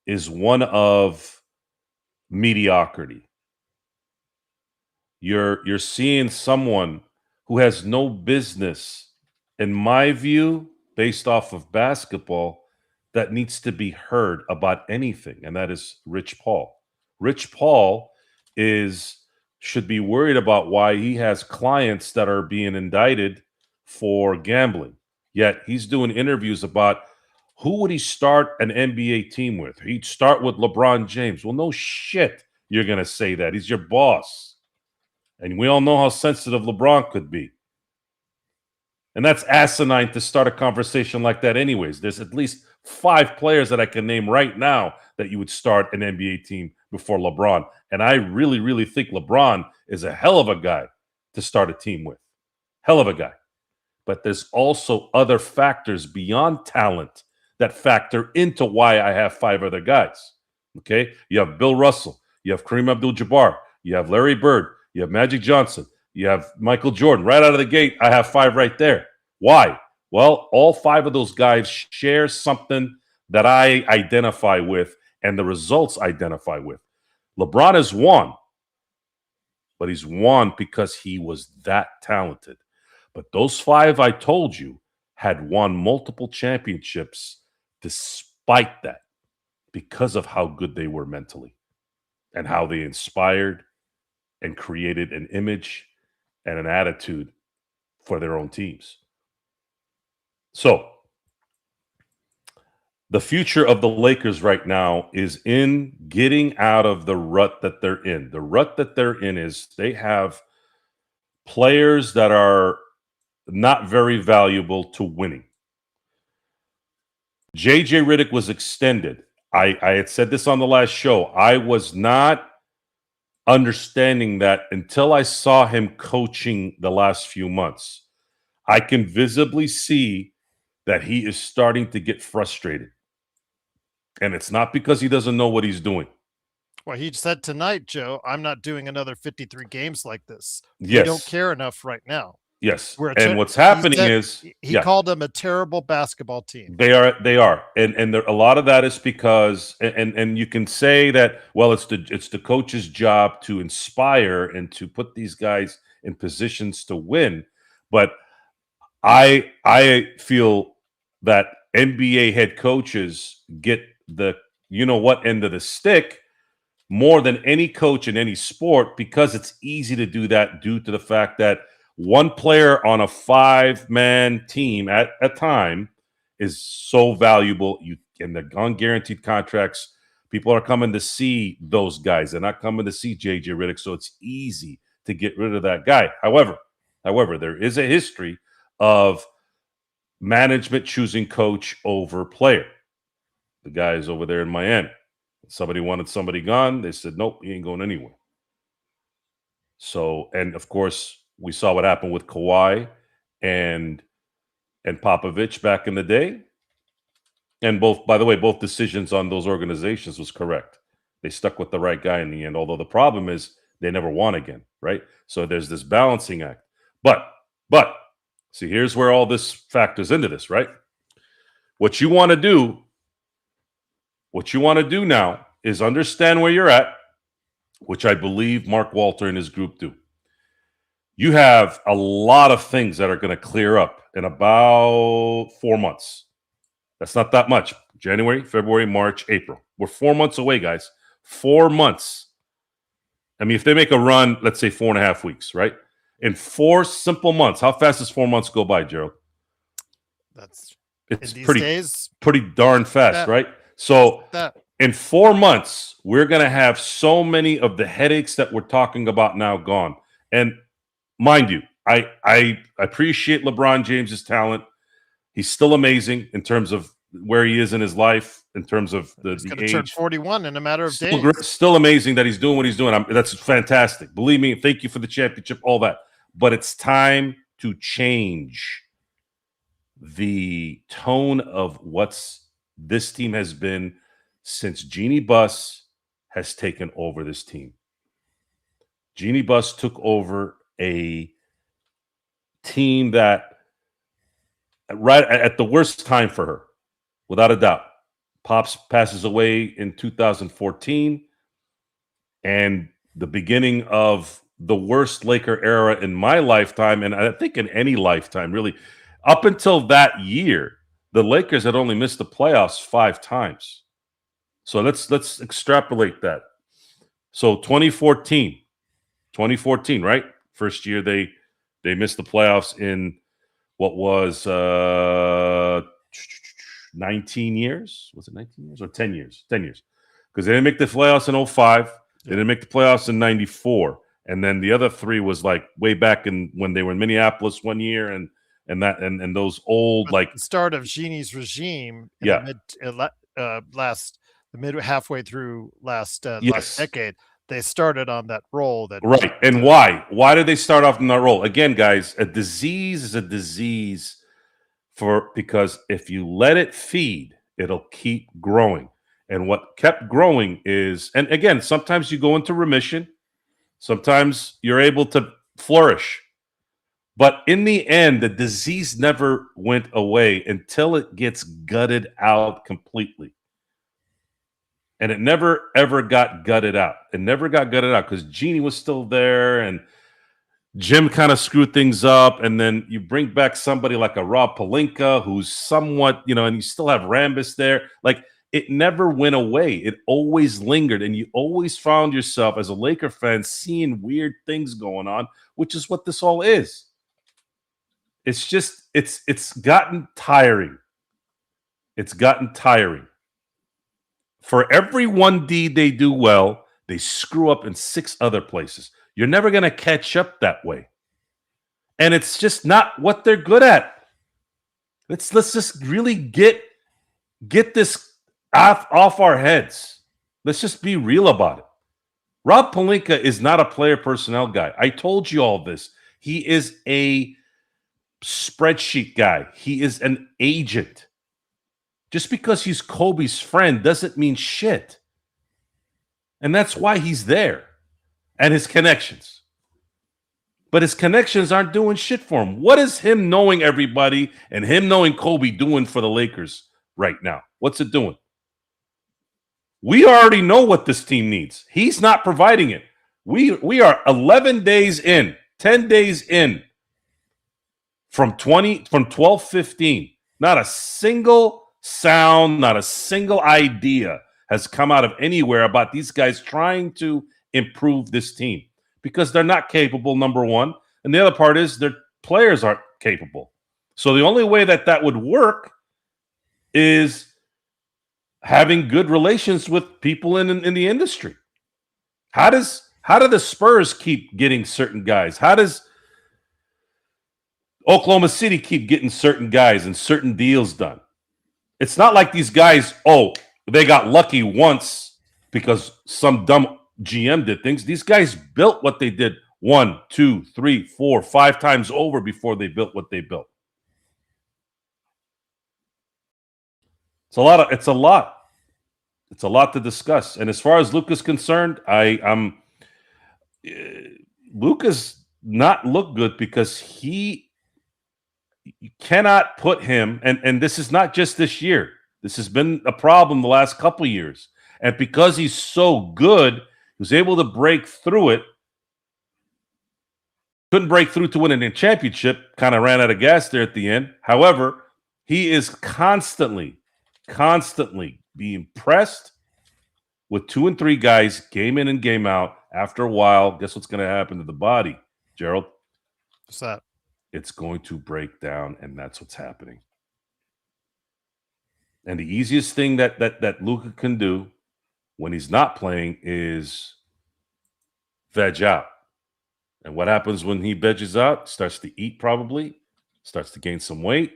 is one of mediocrity. You're seeing someone who has no business, in my view, based off of basketball, that needs to be heard about anything, and that is Rich Paul. Rich Paul should be worried about why he has clients that are being indicted for gambling. Yet he's doing interviews about who would he start an NBA team with? He'd start with LeBron James. Well, no shit you're going to say that. He's your boss. And we all know how sensitive LeBron could be. And that's asinine to start a conversation like that anyways. There's at least 5 players that I can name right now that you would start an NBA team before LeBron. And I really, really think LeBron is a hell of a guy to start a team with. Hell of a guy. But there's also other factors beyond talent that factor into why I have 5 other guys. Okay? You have Bill Russell. You have Kareem Abdul-Jabbar. You have Larry Bird. You have Magic Johnson. You have Michael Jordan. Right out of the gate, I have 5 right there. Why? Well, all 5 of those guys share something that I identify with and the results identify with. LeBron has won, but he's won because he was that talented. But those 5 I told you had won multiple championships despite that, because of how good they were mentally and how they inspired and created an image and an attitude for their own teams. So the future of the Lakers right now is in getting out of the rut that they're in. The rut that they're in is they have players that are not very valuable to winning. JJ Redick was extended. I had said this on the last show. I was not understanding that until I saw him coaching the last few months. I can visibly see that he is starting to get frustrated. And it's not because he doesn't know what he's doing. Well, he said tonight, Joe, I'm not doing another 53 games like this. Yes. We don't care enough right now. Yes. And what's happening is he called them a terrible basketball team. They are. And there, a lot of that is because and you can say that, well, it's the coach's job to inspire and to put these guys in positions to win. But I feel that NBA head coaches get the what end of the stick more than any coach in any sport, because it's easy to do that due to the fact that one player on a 5-man team at a time is so valuable. And the unguaranteed contracts, people are coming to see those guys. They're not coming to see JJ Redick, so it's easy to get rid of that guy. However, there is a history of management choosing coach over player. The guy is over there in Miami. Somebody wanted somebody gone. They said, nope, he ain't going anywhere. So, and of course, we saw what happened with Kawhi and Popovich back in the day. And by the way, both decisions on those organizations was correct. They stuck with the right guy in the end, although the problem is they never won again, right? So there's this balancing act. But see, here's where all this factors into this, right? What you want to do now is understand where you're at which I believe Mark Walter and his group do, you have a lot of things that are going to clear up in about 4 months. That's not that much. January, February, March, April. We're 4 months away, guys. 4 months. I mean, if they make a run, let's say 4.5 weeks, right? In 4 simple months, how fast does 4 months go by, Gerald? It's these days, pretty darn fast, right? So in 4 months, we're going to have so many of the headaches that we're talking about now gone. And mind you, I appreciate LeBron James's talent. He's still amazing in terms of where he is in his life, in terms of the age. Turn 41 in a matter of days. Still amazing that he's doing what he's doing. That's fantastic. Believe me, thank you for the championship, all that. But it's time to change the tone of what's this team has been since Jeannie Buss has taken over this team. Jeannie Buss took over a team that right at the worst time for her, without a doubt. Pops passes away in 2014, and the beginning of the worst Laker era in my lifetime, and I think in any lifetime, really. Up until that year, the Lakers had only missed the playoffs 5 times. So let's extrapolate that. So 2014, right? First year they missed the playoffs in what was 19 years? Was it 19 years or 10 years? 10 years. Because they didn't make the playoffs in 05. They didn't make the playoffs in 94. And then the other 3 was like way back in when they were in Minneapolis one year and those old, like the start of Jeannie's regime in the halfway through last decade. They started on that roll right. And why did they start off in that roll? Again, guys, a disease is a disease because if you let it feed, it'll keep growing. And what kept growing is, and again, sometimes you go into remission, sometimes you're able to flourish. But in the end, the disease never went away until it gets gutted out completely. And it never, ever got gutted out. It never got gutted out because Jeannie was still there and Jim kind of screwed things up. And then you bring back somebody like a Rob Pelinka who's somewhat, and you still have Rambis there. Like, it never went away. It always lingered. And you always found yourself as a Laker fan seeing weird things going on, which is what this all is. It's just, it's gotten tiring. It's gotten tiring. For every one deed they do well, they screw up in 6 other places. You're never going to catch up that way. And it's just not what they're good at. Let's just really get this off our heads. Let's just be real about it. Rob Pelinka is not a player personnel guy. I told you all this. He is a spreadsheet guy. He is an agent. Just because he's Kobe's friend doesn't mean shit. And that's why he's there. And his connections. But his connections aren't doing shit for him. What is him knowing everybody and him knowing Kobe doing for the Lakers right now? What's it doing? We already know what this team needs. He's not providing it. We are 11 days in, 10 days in from 12-15. Not a single sound, not a single idea has come out of anywhere about these guys trying to improve this team because they're not capable, number one. And the other part is their players aren't capable. So the only way that would work is having good relations with people in the industry. How do the Spurs keep getting certain guys? How does Oklahoma City keep getting certain guys and certain deals done? It's not like these guys, they got lucky once because some dumb GM did things. These guys built what they did 1, 2, 3, 4, 5 times over before they built what they built. It's a lot to discuss. And as far as Luka's concerned, Luka's not looked good because you cannot put him, and this is not just this year. This has been a problem the last couple years. And because he's so good, was able to break through it. Couldn't break through to win a championship. Kind of ran out of gas there at the end. However, he is constantly being pressed with 2 and 3 guys, game in and game out. After a while, guess what's going to happen to the body, Gerald? What's that? It's going to break down, and that's what's happening. And the easiest thing that Luka can do when he's not playing is veg out. And what happens when he veggies out? Starts to eat probably, starts to gain some weight.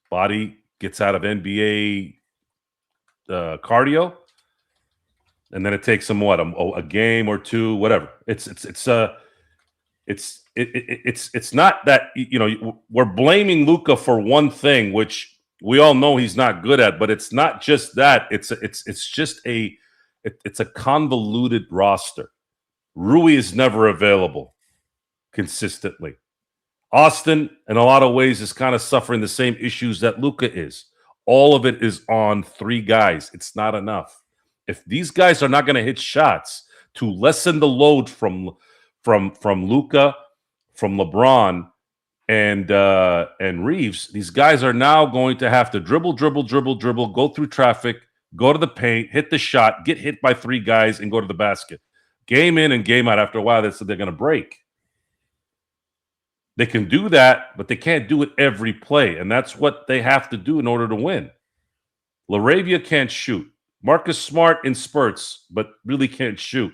Body gets out of NBA cardio. And then it takes him what, a game or two, whatever. It's not that, you know, we're blaming Luka for one thing, which we all know he's not good at, but it's not just that. It's a convoluted roster. Rui is never available consistently. Austin, in a lot of ways, is kind of suffering the same issues that Luka is. All of it is on 3 guys. It's not enough. If these guys are not going to hit shots to lessen the load from Luka, from LeBron, and Reeves, these guys are now going to have to dribble, go through traffic, go to the paint, hit the shot, get hit by 3 guys, and go to the basket. Game in and game out. After a while, they're going to break. They can do that, but they can't do it every play, and that's what they have to do in order to win. LaRavia can't shoot. Marcus Smart in spurts, but really can't shoot.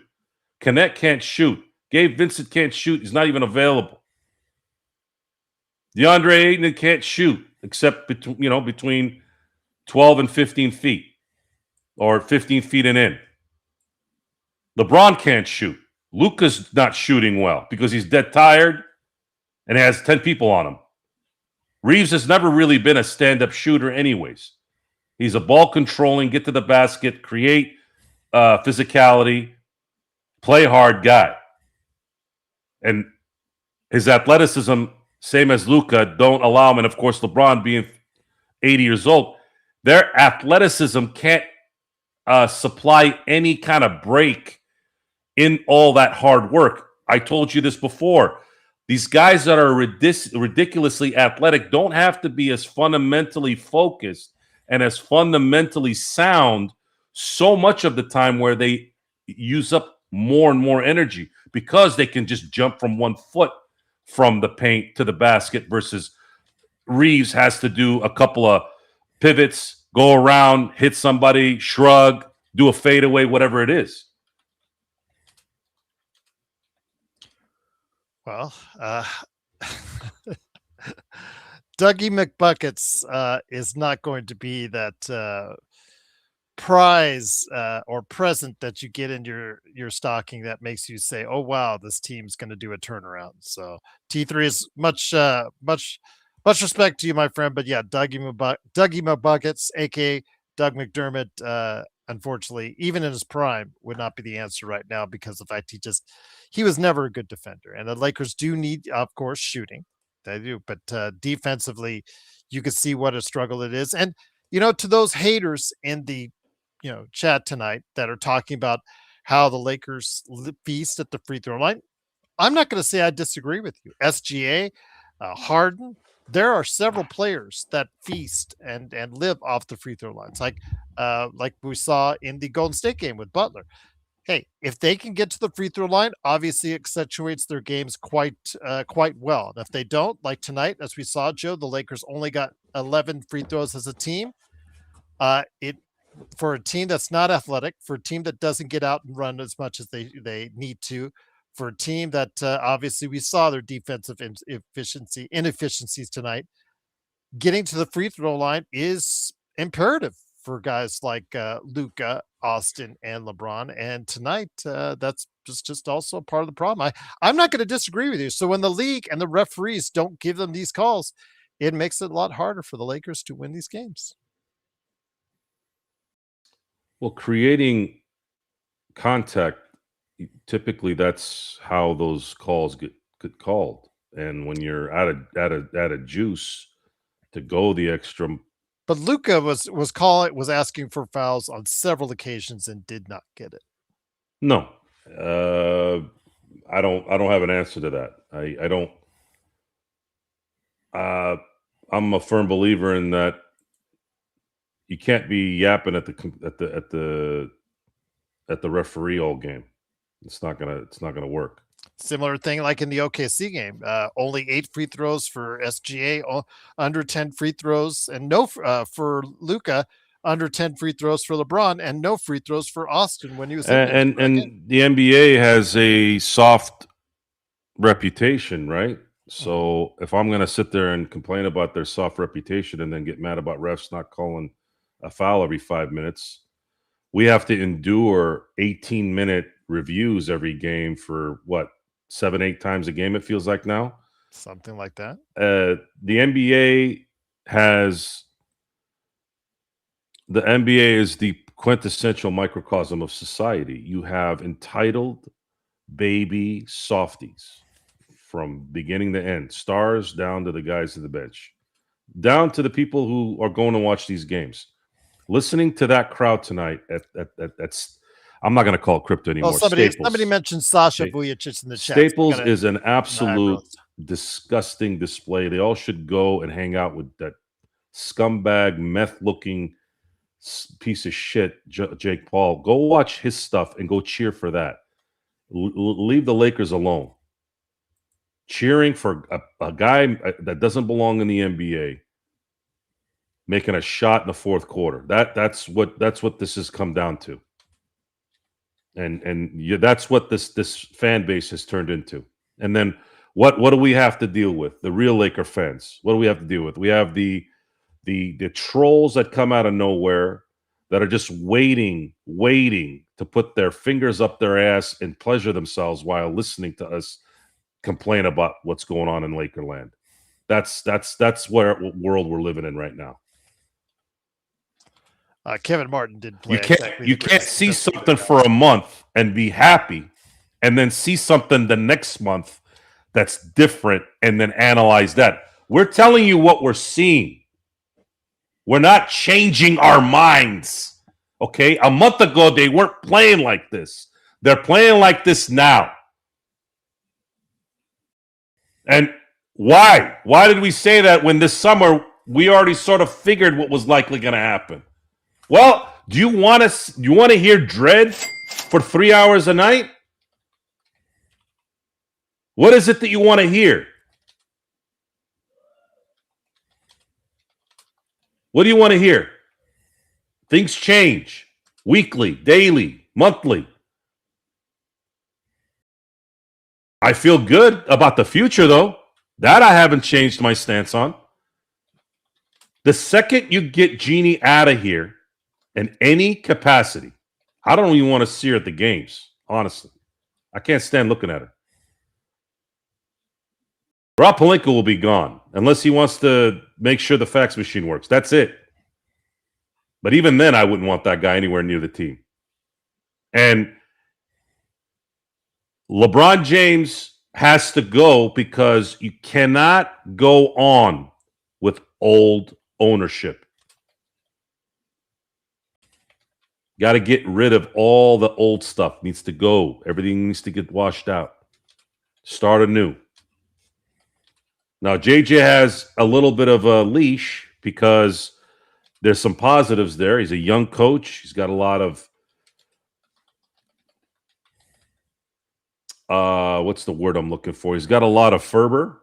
Connect can't shoot. Gabe Vincent can't shoot. He's not even available. DeAndre Ayton can't shoot, except between 12 and 15 feet, or 15 feet and in. LeBron can't shoot. Luka's not shooting well because he's dead tired and has 10 people on him. Reeves has never really been a stand-up shooter anyways. He's a ball controlling, get to the basket, create physicality, play hard guy. And his athleticism, same as Luka, don't allow him. And of course, LeBron being 80 years old, their athleticism can't supply any kind of break in all that hard work. I told you this before. These guys that are ridiculously athletic don't have to be as fundamentally focused and as fundamentally sound so much of the time, where they use up more and more energy because they can just jump from 1 foot from the paint to the basket, versus Reeves has to do a couple of pivots, go around, hit somebody, shrug, do a fadeaway, whatever it is. Well, Dougie McBuckets is not going to be that prize or present that you get in your stocking that makes you say, "Oh wow, this team's going to do a turnaround." So T3 is much respect to you, my friend, but yeah, Dougie McBuckets, aka Doug McDermott, unfortunately, even in his prime, would not be the answer right now because of the fact he was never a good defender, and the Lakers do need, of course, shooting. They do, but defensively, you can see what a struggle it is. And to those haters in the chat tonight that are talking about how the Lakers feast at the free throw line, I'm not going to say I disagree with you. SGA, Harden, there are several players that feast and live off the free throw lines, like we saw in the Golden State game with Butler. Hey, if they can get to the free throw line, obviously it accentuates their games quite well. And if they don't, like tonight, as we saw, Joe, the Lakers only got 11 free throws as a team. For a team that's not athletic, for a team that doesn't get out and run as much as they need to, for a team that obviously we saw their defensive inefficiencies tonight, getting to the free throw line is imperative for guys like Luka, Austin, and LeBron. And tonight, that's just also part of the problem. I'm not going to disagree with you. So when the league and the referees don't give them these calls, it makes it a lot harder for the Lakers to win these games. Well, creating contact, typically that's how those calls get called. And when you're at a juice to go the extra. But Luka was asking for fouls on several occasions and did not get it. No, I don't have an answer to that. I don't. I'm a firm believer in that. You can't be yapping at the referee all game. It's not gonna work. Similar thing like in the OKC game. Only 8 free throws for SGA, under 10 free throws, and no for Luka, under 10 free throws for LeBron, and no free throws for Austin when he was in there. And the NBA has a soft reputation, right? So if I'm going to sit there and complain about their soft reputation and then get mad about refs not calling a foul every 5 minutes, we have to endure 18-minute reviews every game for what, 7-8 times a game it feels like now. Something like that. The NBA is the quintessential microcosm of society. You have entitled baby softies from beginning to end, stars down to the guys at the bench, down to the people who are going to watch these games. Listening to that crowd tonight that's I'm not going to call it crypto anymore. Well, somebody mentioned Sasha Vujacic in the chat. Staples is an absolute disgusting display. They all should go and hang out with that scumbag, meth-looking piece of shit, Jake Paul. Go watch his stuff and go cheer for that. Leave the Lakers alone. Cheering for a guy that doesn't belong in the NBA making a shot in the fourth quarter. That's what this has come down to. And that's what this fan base has turned into. And then what do we have to deal with? The real Laker fans. What do we have to deal with? We have the trolls that come out of nowhere that are just waiting to put their fingers up their ass and pleasure themselves while listening to us complain about what's going on in Lakerland. That's what world we're living in right now. Kevin Martin did play. You can't see something for a month and be happy, and then see something the next month that's different, and then analyze that. We're telling you what we're seeing. We're not changing our minds. Okay, a month ago they weren't playing like this. They're playing like this now. And why? Why did we say that when this summer we already sort of figured what was likely going to happen? Well, do you want to hear dread for 3 hours a night? What is it that you want to hear? What do you want to hear? Things change weekly, daily, monthly. I feel good about the future, though. That I haven't changed my stance on. The second you get Jeannie out of here in any capacity, I don't even want to see her at the games, honestly. I can't stand looking at her. Rob Pelinka will be gone unless he wants to make sure the fax machine works. That's it. But even then, I wouldn't want that guy anywhere near the team. And LeBron James has to go because you cannot go on with old ownership. Got to get rid of all the old stuff. Needs to go. Everything needs to get washed out. Start anew. Now, JJ has a little bit of a leash because there's some positives there. He's a young coach. He's got a lot of what's the word I'm looking for? He's got a lot of fervor.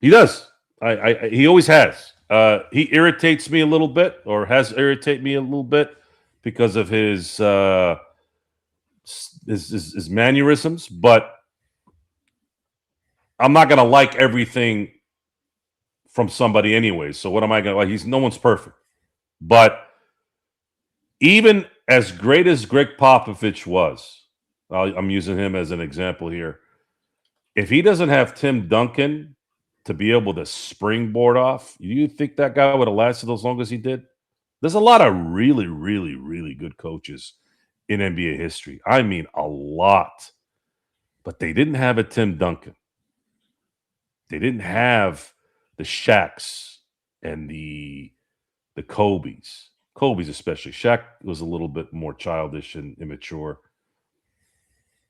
He does. He always has. He irritates me a little bit, or has irritated me a little bit, because of his mannerisms. But I'm not going to like everything from somebody anyway. So what am I going to like? No one's perfect. But even as great as Greg Popovich was, I'm using him as an example here. If he doesn't have Tim Duncan to be able to springboard off, you think that guy would have lasted as long as he did? There's a lot of really, really, really good coaches in NBA history. I mean, a lot. But they didn't have a Tim Duncan. They didn't have the Shaqs and the Kobes. Kobe's especially. Shaq was a little bit more childish and immature.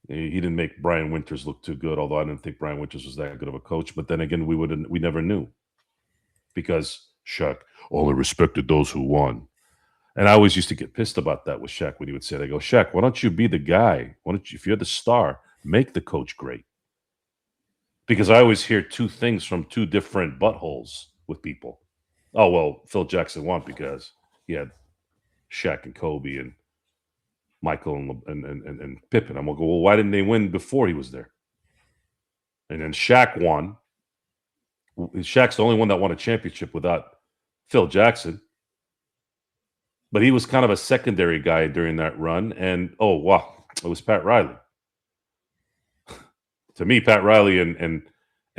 He didn't make Brian Winters look too good, although I didn't think Brian Winters was that good of a coach. But then again, we never knew because Shaq only respected those who won. And I always used to get pissed about that with Shaq when he would say, "I go, Shaq, why don't you be the guy? Why don't you, if you're the star, make the coach great?" Because I always hear two things from two different buttholes with people. Oh, well, Phil Jackson won because he had Shaq and Kobe and Michael and Pippen. I'm going to go, well, why didn't they win before he was there? And then Shaq won. Shaq's the only one that won a championship without Phil Jackson. But he was kind of a secondary guy during that run. And, oh, wow, it was Pat Riley. To me, Pat Riley and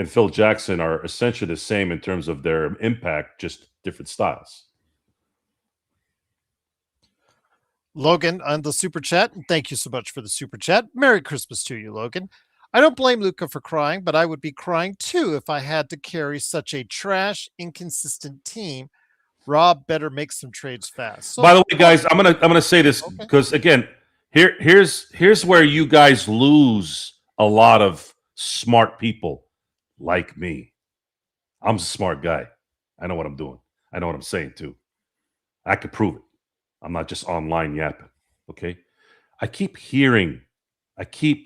Phil Jackson are essentially the same in terms of their impact, just different styles. Logan on the super chat. Thank you so much for the super chat. Merry Christmas to you, Logan. I don't blame Luka for crying, but I would be crying too if I had to carry such a trash, inconsistent team. Rob better make some trades fast. So, by the way, guys, I'm gonna say this because again, here's where you guys lose a lot of smart people like me. I'm a smart guy. I know what I'm doing. I know what I'm saying too. I could prove it. I'm not just online yapping. Okay. I keep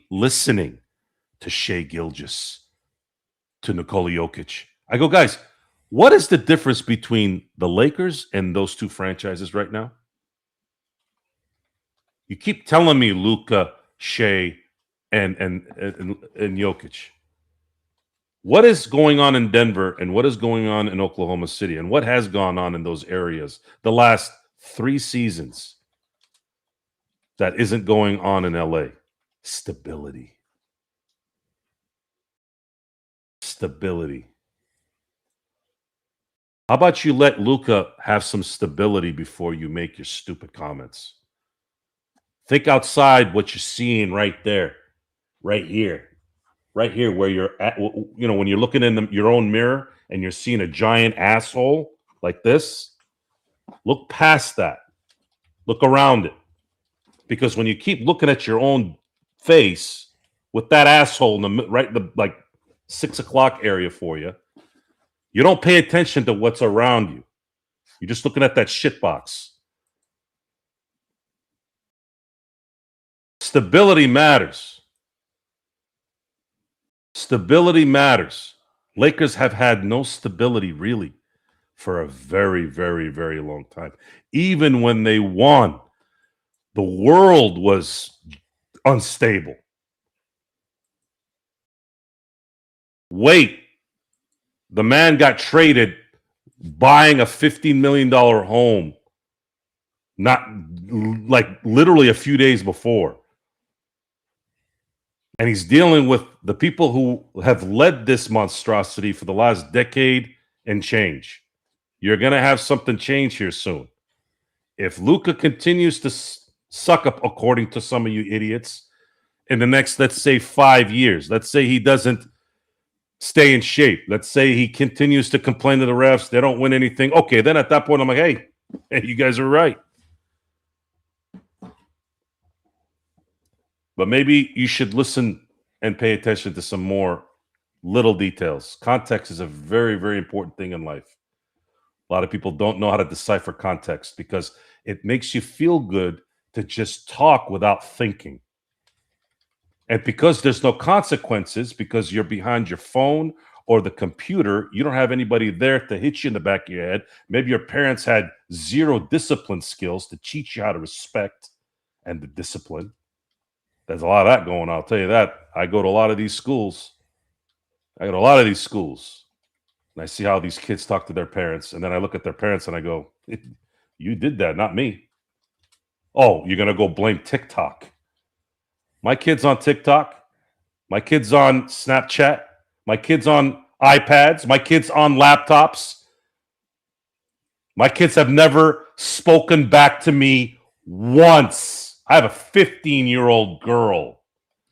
listening to Shea Gilgeous, to Nikola Jokic. I go, guys, what is the difference between the Lakers and those two franchises right now? You keep telling me Luka, Shea, and Jokic. What is going on in Denver and what is going on in Oklahoma City and what has gone on in those areas the last 3 seasons that isn't going on in LA? Stability. How about you let Luka have some stability before you make your stupid comments? Think outside what you're seeing right there, right here where you're at. You know, when you're looking in your own mirror and you're seeing a giant asshole like this, look past that. Look around it. Because when you keep looking at your own face with that asshole in the like 6 o'clock area for you, you don't pay attention to what's around you. You're just looking at that shit box. Stability matters. Stability matters. Lakers have had no stability really for a very, very, very long time. Even when they won, the world was unstable. Wait, the man got traded buying a $15 million home, not like literally a few days before. And he's dealing with the people who have led this monstrosity for the last decade and change. You're going to have something change here soon. If Luka continues to suck up, according to some of you idiots, in the next, let's say, 5 years, let's say he doesn't stay in shape. Let's say he continues to complain to the refs. They don't win anything. Okay, then at that point, I'm like, hey, you guys are right. But maybe you should listen and pay attention to some more little details. Context is a very, very important thing in life. A lot of people don't know how to decipher context because it makes you feel good to just talk without thinking. And because there's no consequences, because you're behind your phone or the computer, you don't have anybody there to hit you in the back of your head. Maybe your parents had zero discipline skills to teach you how to respect and the discipline. There's a lot of that going on, I'll tell you that. I go to a lot of these schools. And I see how these kids talk to their parents. And then I look at their parents and I go, you did that, not me. Oh, you're going to go blame TikTok. My kid's on TikTok. My kid's on Snapchat. My kid's on iPads. My kid's on laptops. My kids have never spoken back to me once. I have a 15-year-old girl.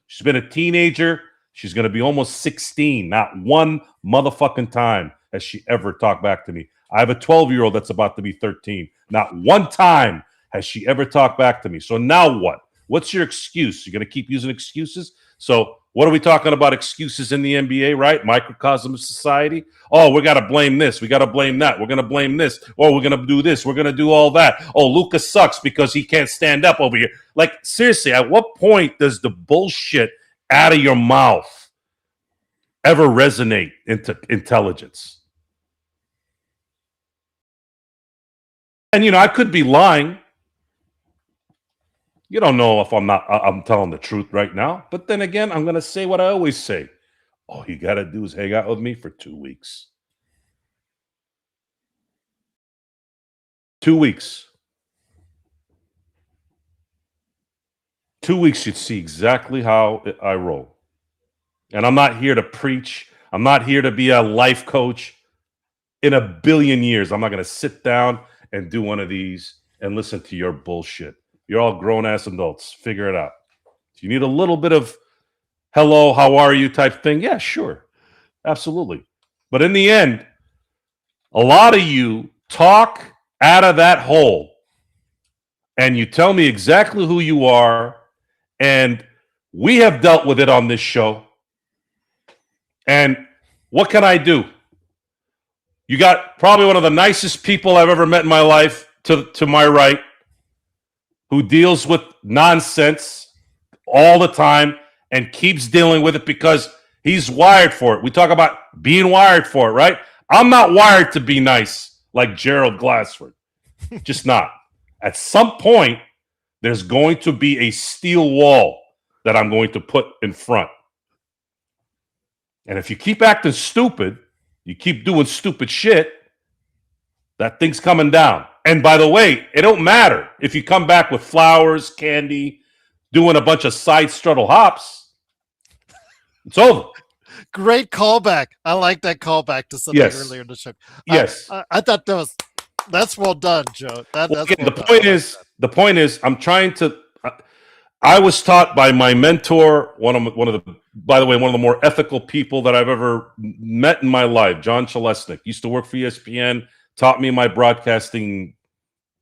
She's been a teenager. She's going to be almost 16. Not one motherfucking time has she ever talked back to me. I have a 12-year-old that's about to be 13. Not one time has she ever talked back to me. So now what? What's your excuse? You're going to keep using excuses? So what are we talking about excuses in the NBA, right? Microcosm of society. Oh, we got to blame this. We got to blame that. We're going to blame this. Or we're going to do this. We're going to do all that. Oh, Luka sucks because he can't stand up over here. Like, seriously, at what point does the bullshit out of your mouth ever resonate into intelligence? And, I could be lying. You don't know if I'm telling the truth right now. But then again, I'm going to say what I always say. All you got to do is hang out with me for 2 weeks. 2 weeks. 2 weeks, you'd see exactly how I roll. And I'm not here to preach. I'm not here to be a life coach. In a billion years, I'm not going to sit down and do one of these and listen to your bullshit. You're all grown-ass adults. Figure it out. If you need a little bit of hello, how are you type thing, yeah, sure. Absolutely. But in the end, a lot of you talk out of that hole and you tell me exactly who you are, and we have dealt with it on this show. And what can I do? You got probably one of the nicest people I've ever met in my life to my right, who deals with nonsense all the time and keeps dealing with it because he's wired for it. We talk about being wired for it, right? I'm not wired to be nice like Gerald Glassford. Just not. At some point, there's going to be a steel wall that I'm going to put in front. And if you keep acting stupid, you keep doing stupid shit, that thing's coming down. And by the way, it don't matter if you come back with flowers, candy, doing a bunch of side struttle hops. It's over. Great callback. I like that callback to something earlier in the show. Yes. I thought that's well done, Joe. The point is, I'm trying to. I was taught by my mentor, one of the more ethical people that I've ever met in my life, John Chalesnik. Used to work for ESPN, taught me my broadcasting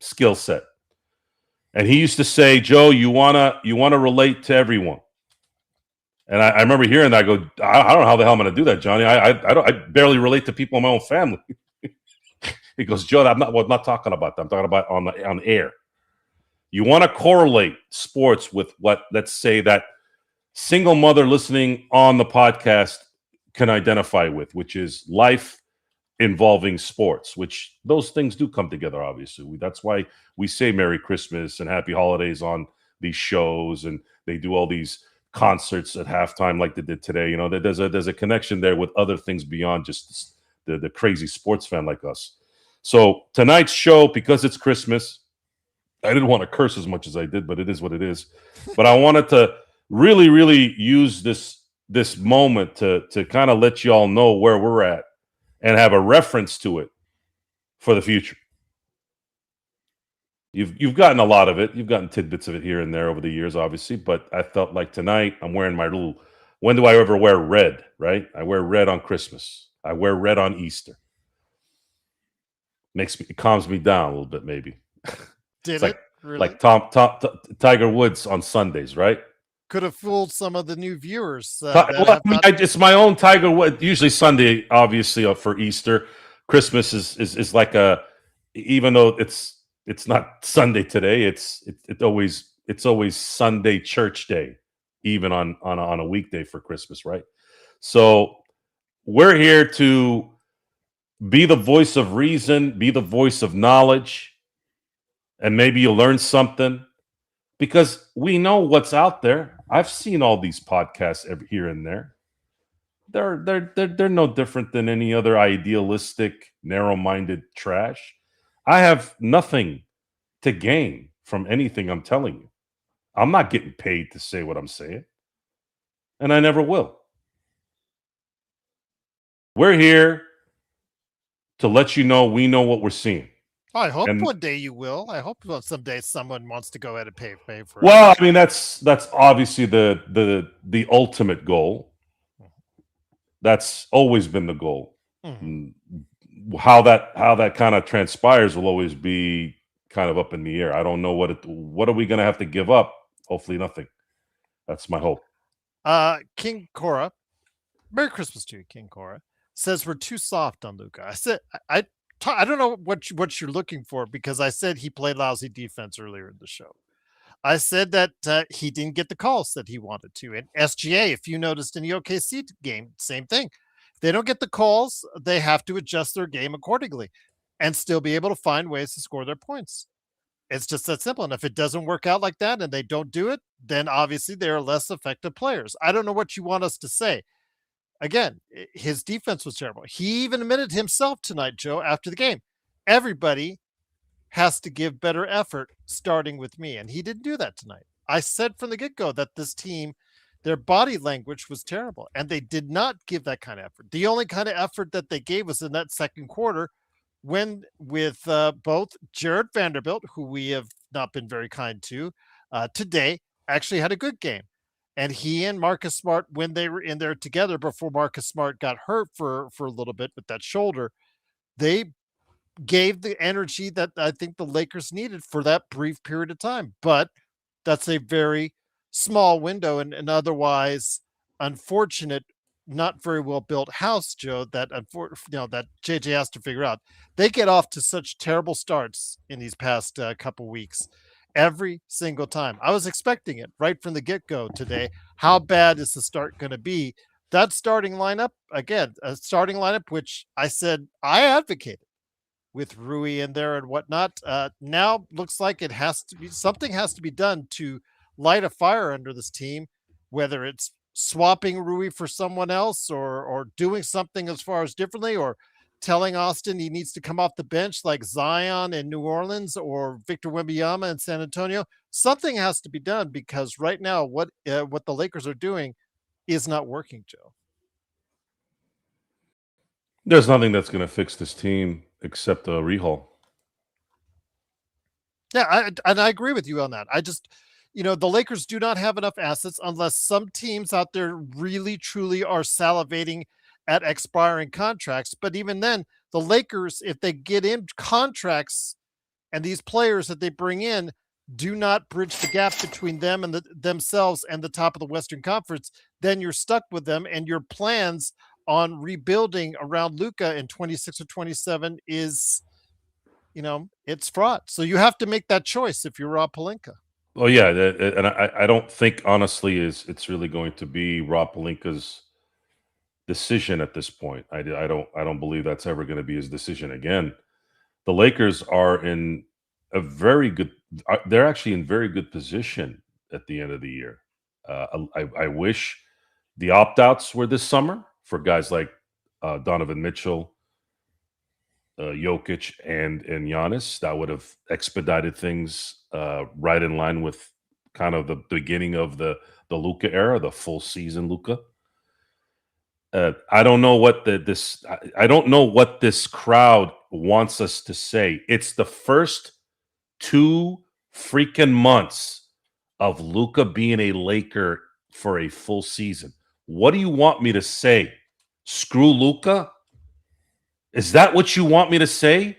skill set. And he used to say, Joe, you wanna relate to everyone. And I remember hearing that. I go, I don't know how the hell I'm going to do that, Johnny. I barely relate to people in my own family. He goes, Joe, I'm not talking about that. I'm talking about on air. You want to correlate sports with what, let's say, that single mother listening on the podcast can identify with, which is life involving sports, which those things do come together, obviously. That's why we say Merry Christmas and Happy Holidays on these shows, and they do all these concerts at halftime like they did today. There's a connection there with other things beyond just the crazy sports fan like us. So tonight's show, because it's Christmas, I didn't want to curse as much as I did, but it is what it is. But I wanted to really, really use this moment to kind of let you all know where we're at and have a reference to it for the future. You've gotten a lot of it. You've gotten tidbits of it here and there over the years, obviously. But I felt like tonight I'm wearing my little. When do I ever wear red? Right? I wear red on Christmas. I wear red on Easter. It calms me down a little bit, maybe. Really? Like Tiger Woods on Sundays, right? Could have fooled some of the new viewers. It's my own Tiger Woods. Usually Sunday, obviously, for Easter. Christmas is like even though it's not Sunday today. It's always Sunday church day, even on a weekday for Christmas, right? So we're here to be the voice of reason, be the voice of knowledge, and maybe you'll learn something because we know what's out there. I've seen all these podcasts here and there. They're no different than any other idealistic, narrow-minded trash. I have nothing to gain from anything I'm telling you. I'm not getting paid to say what I'm saying, and I never will. We're here to let you know we know what we're seeing. I hope one day you will. I hope someday someone wants to go ahead and pay for it. Well, I mean, that's obviously the ultimate goal. That's always been the goal. Mm-hmm. How that kind of transpires will always be kind of up in the air. I don't know what are we going to have to give up? Hopefully nothing. That's my hope. King Cora, Merry Christmas to you, King Cora, says we're too soft on Luka. I said I don't know what you're looking for, because I said he played lousy defense earlier in the show. I said that he didn't get the calls that he wanted to. And SGA, if you noticed in the OKC game, same thing. If they don't get the calls, they have to adjust their game accordingly and still be able to find ways to score their points. It's just that simple. And if it doesn't work out like that and they don't do it, then obviously they're less effective players. I don't know what you want us to say. Again, his defense was terrible. He even admitted himself tonight, Joe, after the game. Everybody has to give better effort, starting with me. And he didn't do that tonight. I said from the get-go that this team, their body language was terrible, and they did not give that kind of effort. The only kind of effort that they gave was in that second quarter, when with both Jared Vanderbilt, who we have not been very kind to today, actually had a good game. And he and Marcus Smart, when they were in there together before Marcus Smart got hurt for a little bit with that shoulder, they gave the energy that I think the Lakers needed for that brief period of time. But that's a very small window, and otherwise unfortunate, not very well built house, Joe, that that JJ has to figure out. They get off to such terrible starts in these past couple weeks. Every single time. I was expecting it right from the get-go today. How bad is the start going to be? That starting lineup, again, a starting lineup, which I said I advocated with Rui in there and whatnot. Now looks like it has to be, something has to be done to light a fire under this team, whether it's swapping Rui for someone else or doing something as far as differently, or telling Austin he needs to come off the bench like Zion in New Orleans or Victor Wembanyama in San Antonio. Something has to be done, because right now what the Lakers are doing is not working, Joe. There's nothing that's going to fix this team except a rehaul. Yeah, I agree with you on that. I just, the Lakers do not have enough assets unless some teams out there really, truly are salivating at expiring contracts. But even then, the Lakers, if they get in contracts and these players that they bring in do not bridge the gap between them and themselves and the top of the Western Conference, then you're stuck with them, and your plans on rebuilding around Luka in 26 or 27 is, it's fraught. So you have to make that choice if you're Rob Pelinka. Oh yeah, and I don't think honestly it's really going to be Rob Pelinka's decision at this point. I don't believe that's ever going to be his decision again. The Lakers are in a very good. They're actually in very good position at the end of the year. I wish the opt-outs were this summer for guys like Donovan Mitchell, Jokic, and Giannis. That would have expedited things right in line with kind of the beginning of the Luka era, the full season Luka. I don't know what I don't know what this crowd wants us to say. It's the first 2 freaking months of Luka being a Laker for a full season. What do you want me to say? Screw Luka? Is that what you want me to say?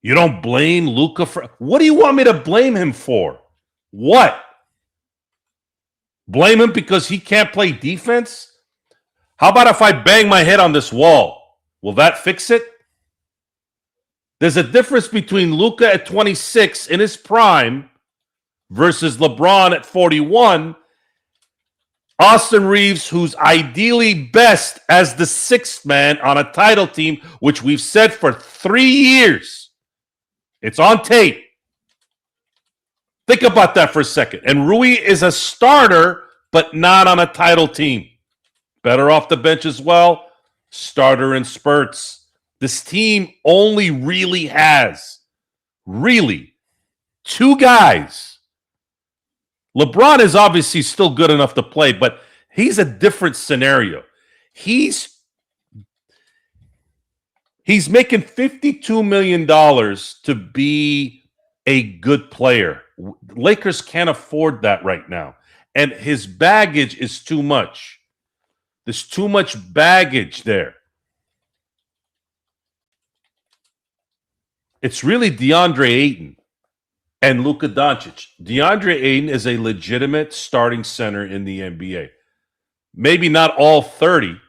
You don't blame Luka for what do you want me to blame him for? What? Blame him because he can't play defense? How about if I bang my head on this wall? Will that fix it? There's a difference between Luka at 26 in his prime versus LeBron at 41. Austin Reeves, who's ideally best as the 6th man on a title team, which we've said for 3 years. It's on tape. Think about that for a second. And Rui is a starter, but not on a title team. Better off the bench as well. Starter in spurts. This team only really has 2 guys. LeBron is obviously still good enough to play, but he's a different scenario. He's making $52 million to be a good player. Lakers can't afford that right now. And his baggage is too much. There's too much baggage there. It's really DeAndre Ayton and Luka Doncic. DeAndre Ayton is a legitimate starting center in the NBA. Maybe not all 30,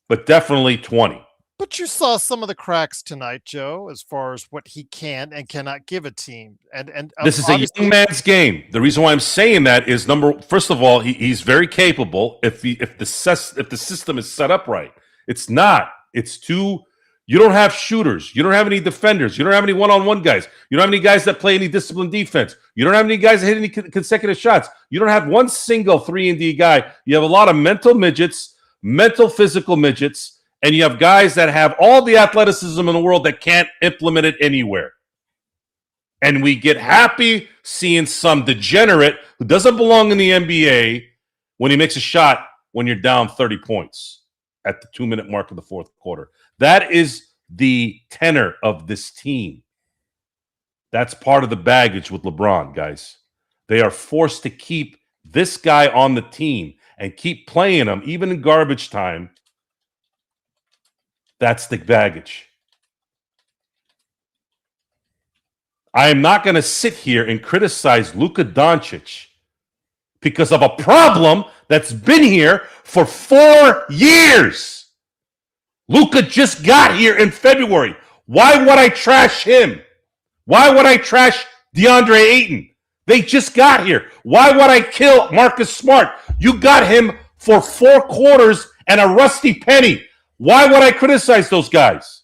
but definitely 20. But you saw some of the cracks tonight, Joe, as far as what he can and cannot give a team. And This is a young man's game. The reason why I'm saying that is first of all, he's very capable if the system is set up right. It's not. It's too. You don't have shooters. You don't have any defenders. You don't have any one-on-one guys. You don't have any guys that play any disciplined defense. You don't have any guys that hit any consecutive shots. You don't have one single 3-and-D guy. You have a lot of mental midgets, mental physical midgets, and you have guys that have all the athleticism in the world that can't implement it anywhere. And we get happy seeing some degenerate who doesn't belong in the NBA when he makes a shot when you're down 30 points at the 2-minute mark of the fourth quarter. That is the tenor of this team. That's part of the baggage with LeBron, guys. They are forced to keep this guy on the team and keep playing him, even in garbage time. That's the baggage. I am not going to sit here and criticize Luka Doncic because of a problem that's been here for 4 years. Luka just got here in February. Why would I trash him? Why would I trash DeAndre Ayton? They just got here. Why would I kill Marcus Smart? You got him for 4 quarters and a rusty penny. Why would I criticize those guys?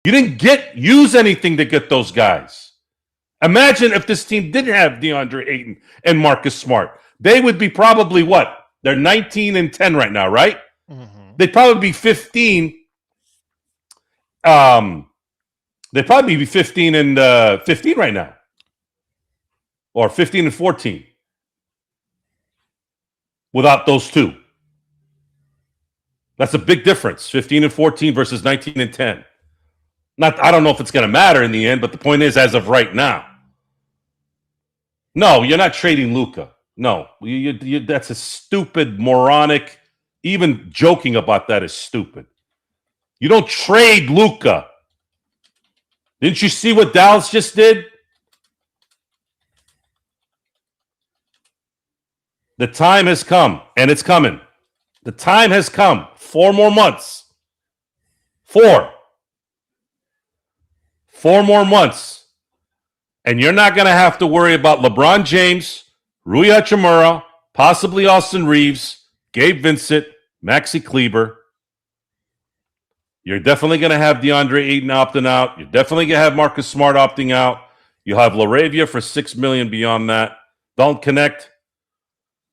You didn't use anything to get those guys. Imagine if this team didn't have DeAndre Ayton and Marcus Smart. They would be probably what? They're 19-10 right now, right? Mm-hmm. They'd probably be 15. They'd probably be 15 right now. Or 15-14. Without those two. That's a big difference. 15-14 versus 19-10. I don't know if it's going to matter in the end, but the point is, as of right now, no, you're not trading Luka. No, that's a stupid, moronic. Even joking about that is stupid. You don't trade Luka. Didn't you see what Dallas just did? The time has come, and it's coming. The time has come. 4 more months. 4 more months. And you're not going to have to worry about LeBron James, Rui Hachimura, possibly Austin Reeves, Gabe Vincent, Maxi Kleber. You're definitely going to have DeAndre Ayton opting out. You're definitely going to have Marcus Smart opting out. You'll have LaRavia for $6 million beyond that. Don't connect.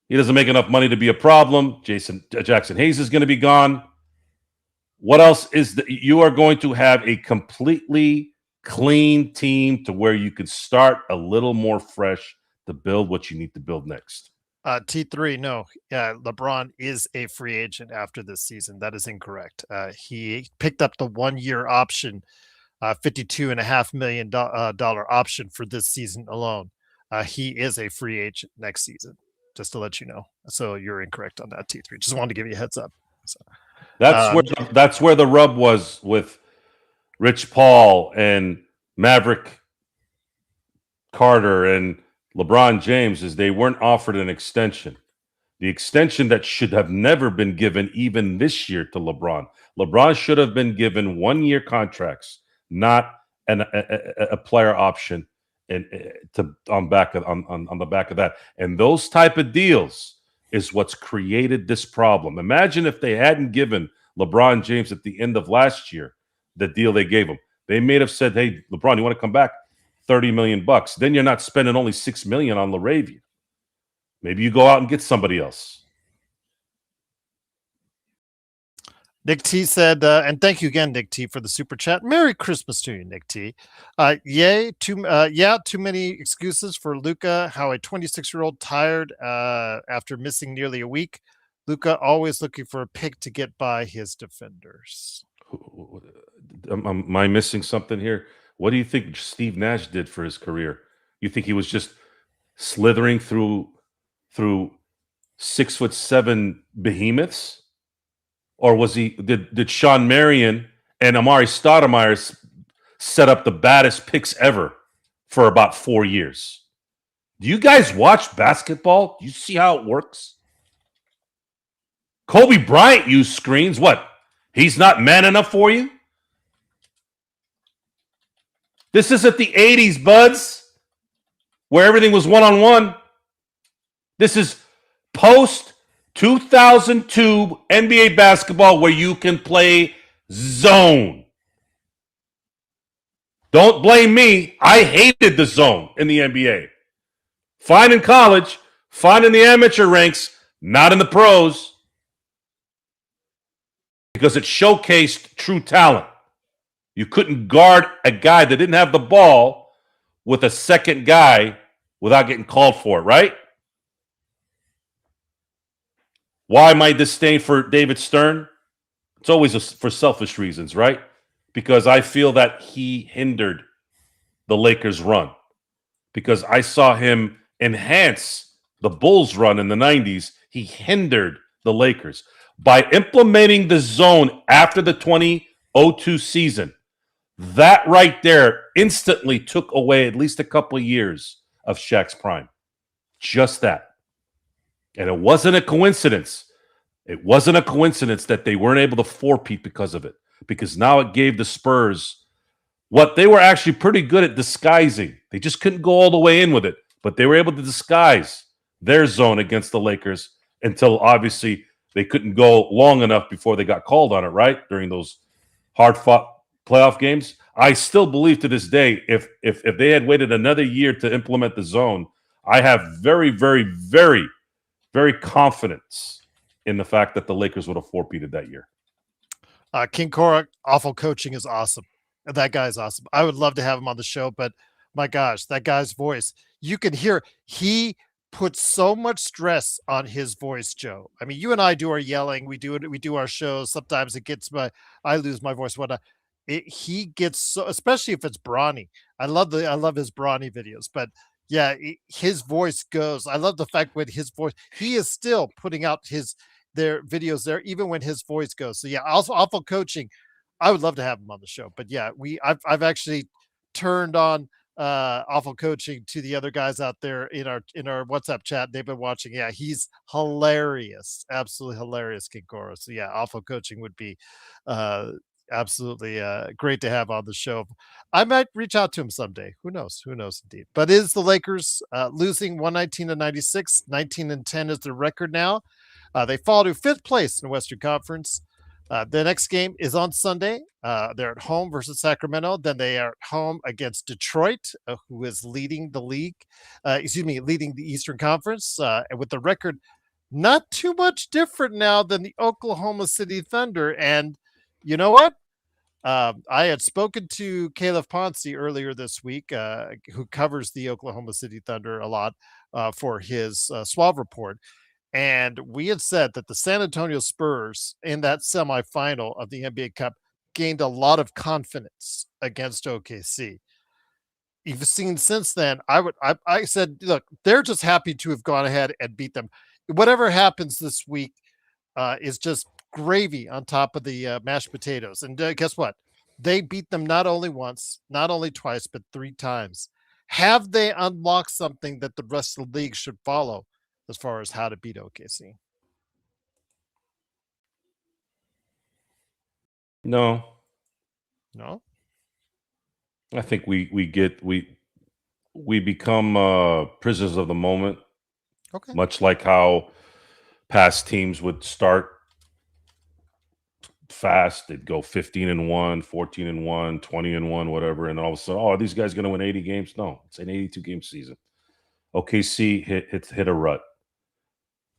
He doesn't make enough money to be a problem. Jackson Hayes is going to be gone. What else is you are going to have a completely clean team to where you could start a little more fresh to build what you need to build next. T3, no. LeBron is a free agent after this season. That is incorrect. He picked up the 1-year option, $52.5 million option for this season alone. He is a free agent next season, just to let you know. So you're incorrect on that, T3. Just wanted to give you a heads up. So, that's where the rub was with Rich Paul and Maverick Carter and LeBron James is they weren't offered an extension. The extension that should have never been given even this year to LeBron. LeBron should have been given 1-year contracts, not a player option and on the back of that. And those type of deals is what's created this problem. Imagine if they hadn't given LeBron James at the end of last year the deal they gave him. They may have said, "Hey, LeBron, you want to come back? $30 million bucks." Then you're not spending only $6 million on LaRavia. Maybe you go out and get somebody else. Nick T said, and thank you again, Nick T, for the super chat. Merry Christmas to you, Nick T. Too many excuses for Luka. How a 26-year-old tired after missing nearly a week. Luka always looking for a pick to get by his defenders. Am I missing something here? What do you think Steve Nash did for his career? You think he was just slithering through 6'7" behemoths? Or was he did Sean Marion and Amari Stoudemire set up the baddest picks ever for about 4 years. Do you guys watch basketball? Do you see how it works? Kobe Bryant used screens. What? He's not man enough for you? This isn't the 80s, buds, where everything was one-on-one. This is post-2002 NBA basketball where you can play zone. Don't blame me. I hated the zone in the NBA. Fine in college, fine in the amateur ranks, not in the pros. Because it showcased true talent. You couldn't guard a guy that didn't have the ball with a second guy without getting called for it, right? Why my disdain for David Stern? It's always for selfish reasons, right? Because I feel that he hindered the Lakers' run. Because I saw him enhance the Bulls' run in the 90s. He hindered the Lakers. By implementing the zone after the 2002 season, that right there instantly took away at least a couple of years of Shaq's prime. Just that. And it wasn't a coincidence. It wasn't a coincidence that they weren't able to four-peat because of it. Because now it gave the Spurs what they were actually pretty good at disguising. They just couldn't go all the way in with it. But they were able to disguise their zone against the Lakers until obviously they couldn't go long enough before they got called on it, right? During those hard-fought playoff games. I still believe to this day, if they had waited another year to implement the zone, I have very, very, very, very confidence in the fact that the Lakers would have four-peated that year. King Cora, awful coaching is awesome. That guy's awesome. I would love to have him on the show, but my gosh, that guy's voice, you can hear he puts so much stress on his voice, Joe. I mean, you and I do our yelling. We do our shows. Sometimes I lose my voice. He gets so, especially if it's Bronny. I love his Bronny videos, but yeah, his voice goes. I love the fact when his voice, he is still putting out their videos there, even when his voice goes. So yeah, also awful coaching. I would love to have him on the show, but yeah, I've actually turned on awful coaching to the other guys out there in our WhatsApp chat. They've been watching. Yeah, he's hilarious, absolutely hilarious, King Cora. So yeah, awful coaching would be absolutely great to have on the show. I might reach out to him someday. Who knows indeed. But is the Lakers losing 119-96, 19-10 is the record now. They fall to 5th place in the Western Conference. The next game is on Sunday. They're at home versus Sacramento. Then they are at home against Detroit, who is leading the league. Leading the Eastern Conference. And with the record not too much different now than the Oklahoma City Thunder. And you know what? I had spoken to Caleb Ponce earlier this week, who covers the Oklahoma City Thunder a lot for his Suave Report. And we had said that the San Antonio Spurs in that semifinal of the NBA Cup gained a lot of confidence against OKC. You've seen since then, I said, look, they're just happy to have gone ahead and beat them. Whatever happens this week is just gravy on top of the mashed potatoes. And guess what? They beat them not only once, not only twice, but 3 times. Have they unlocked something that the rest of the league should follow as far as how to beat OKC? No. No? I think we become prisoners of the moment. Okay. Much like how past teams would start fast. They'd go 15-1, 14-1, 20-1, whatever. And all of a sudden, are these guys going to win 80 games? No, it's an 82-game season. OKC hit a rut.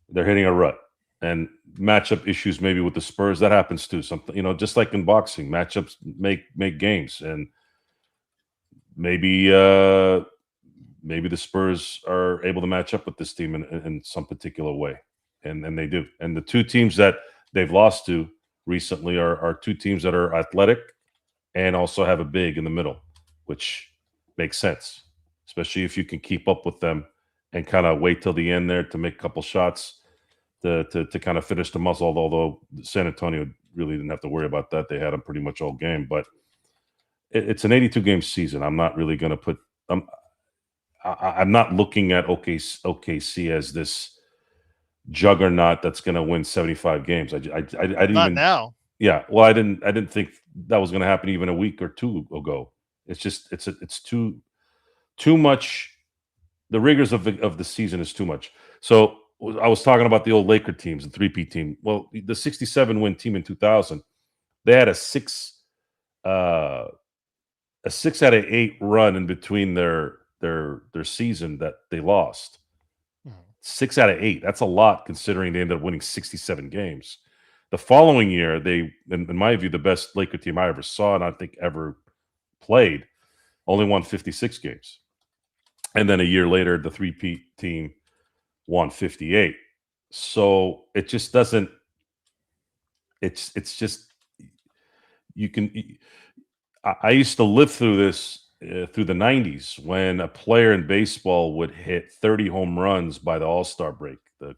They're hitting a rut. And matchup issues maybe with the Spurs, that happens too. Something, just like in boxing, matchups make games. And maybe the Spurs are able to match up with this team in some particular way. And they do. And the 2 teams that they've lost to recently are 2 teams that are athletic and also have a big in the middle, which makes sense, especially if you can keep up with them and kind of wait till the end there to make a couple shots to kind of finish the muscle. Although San Antonio really didn't have to worry about that. They had them pretty much all game, but it's an 82 game season. I'm not really going to put. I'm not looking at OKC as this juggernaut that's going to win 75 games. I didn't Not even. now. Yeah, well, I didn't think that was going to happen even a week or two ago. It's just it's too much. The rigors of the season is too much. So I was talking about the old Laker teams, the 3P team. Well, the 67 win team in 2000, they had a 6 out of 8 run in between their season that they lost. 6 out of 8. That's a lot considering they ended up winning 67 games. The following year, they, in my view, the best Laker team I ever saw and I think ever played, only won 56 games. And then a year later, the 3P team won 58. So it just doesn't. It's just you can. I used to live through this through the 90s when a player in baseball would hit 30 home runs by the All-Star break. The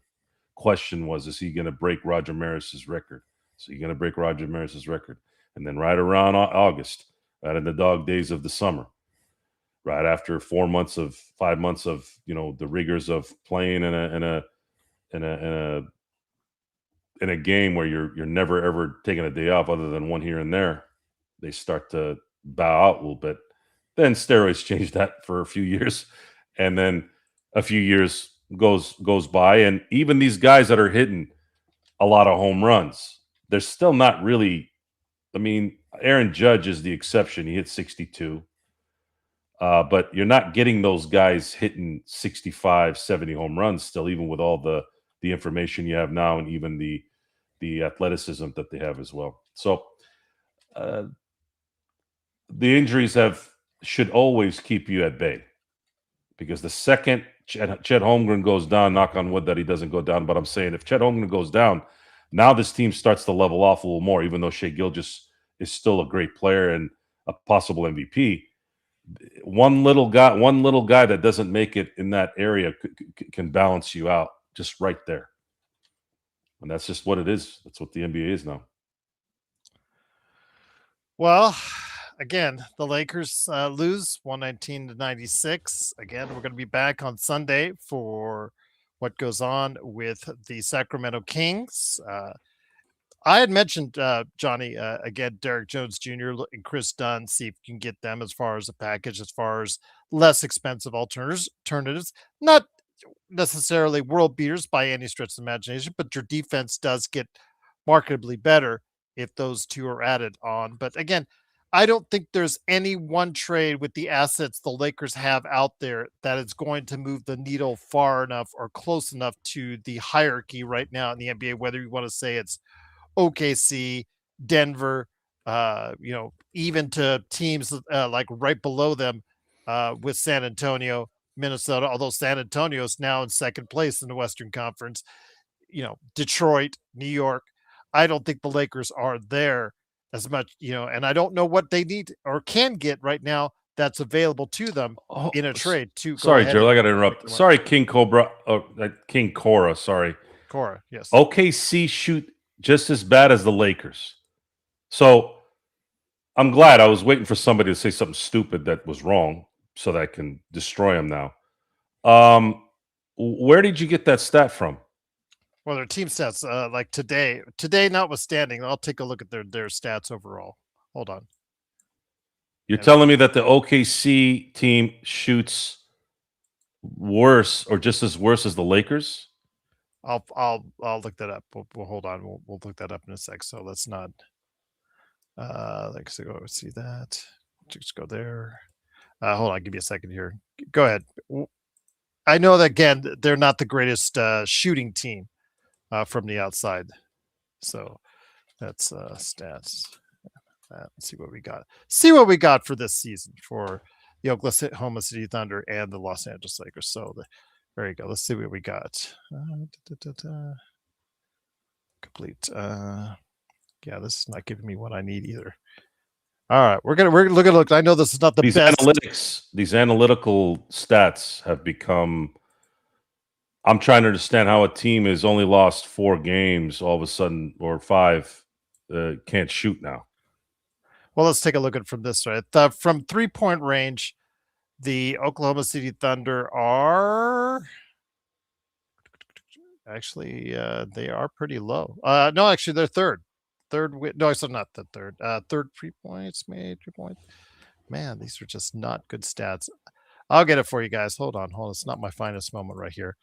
question was, is he going to break Roger Maris's record? So you're going to break Roger Maris's record. And then right around August, right in the dog days of the summer, right after 5 months of the rigors of playing in a game where you're never ever taking a day off other than one here and there, they start to bow out a little bit. Then steroids change that for a few years, and then a few years goes by, and even these guys that are hitting a lot of home runs, they're still not really. I mean, Aaron Judge is the exception. He hit 62. But you're not getting those guys hitting 65, 70 home runs still, even with all the information you have now and even the athleticism that they have as well. So the injuries should always keep you at bay, because the second Chet Holmgren goes down, knock on wood that he doesn't go down, but I'm saying if Chet Holmgren goes down, now this team starts to level off a little more, even though Shai Gilgeous is still a great player and a possible MVP. One little guy that doesn't make it in that area can balance you out just right there. And that's just what it is. That's what the NBA is now. Well, again, the Lakers lose 119-96. Again, we're going to be back on Sunday for what goes on with the Sacramento Kings. I had mentioned, Johnny, again, Derek Jones Jr. and Chris Dunn, see if you can get them as far as a package, as far as less expensive alternatives. Not necessarily world beaters by any stretch of the imagination, but your defense does get marketably better if those two are added on. But again, I don't think there's any one trade with the assets the Lakers have out there that is going to move the needle far enough or close enough to the hierarchy right now in the NBA, whether you want to say it's OKC, Denver, even to teams like right below them with San Antonio, Minnesota, although San Antonio is now in second place in the Western Conference, Detroit, New York. I don't think the Lakers are there as much, and I don't know what they need or can get right now that's available to them in a trade. Sorry, Gerald, I got to interrupt. Sorry, King Cora, sorry. Cora, yes. OKC shoot just as bad as the Lakers. So I'm glad. I was waiting for somebody to say something stupid that was wrong so that I can destroy them now. Where did you get that stat from? Well, their team stats, like today notwithstanding, I'll take a look at their stats overall. Hold on. You're telling me that the OKC team shoots worse or just as worse as the Lakers? I'll look that up. We'll hold on. We'll look that up in a sec. So let's not. Let's go see that. Just go there. Hold on. Give me a second here. Go ahead. I know that again, they're not the greatest shooting team from the outside. So that's stats. Let's see what we got. See what we got for this season for the Oklahoma City Thunder and the Los Angeles Lakers. So there you go. Let's see what we got. Complete. Yeah, this is not giving me what I need either. All right, we're gonna look. I know this is not the best. These analytical stats have become. I'm trying to understand how a team has only lost 4 games all of a sudden, or 5, can't shoot now. Well, let's take a look at it from this side. From 3-point range, the Oklahoma City Thunder are actually they are pretty low. No, actually they're third. No, so not the third. Third 3 points made, 3 points. Man, these are just not good stats. I'll get it for you guys. Hold on. It's not my finest moment right here.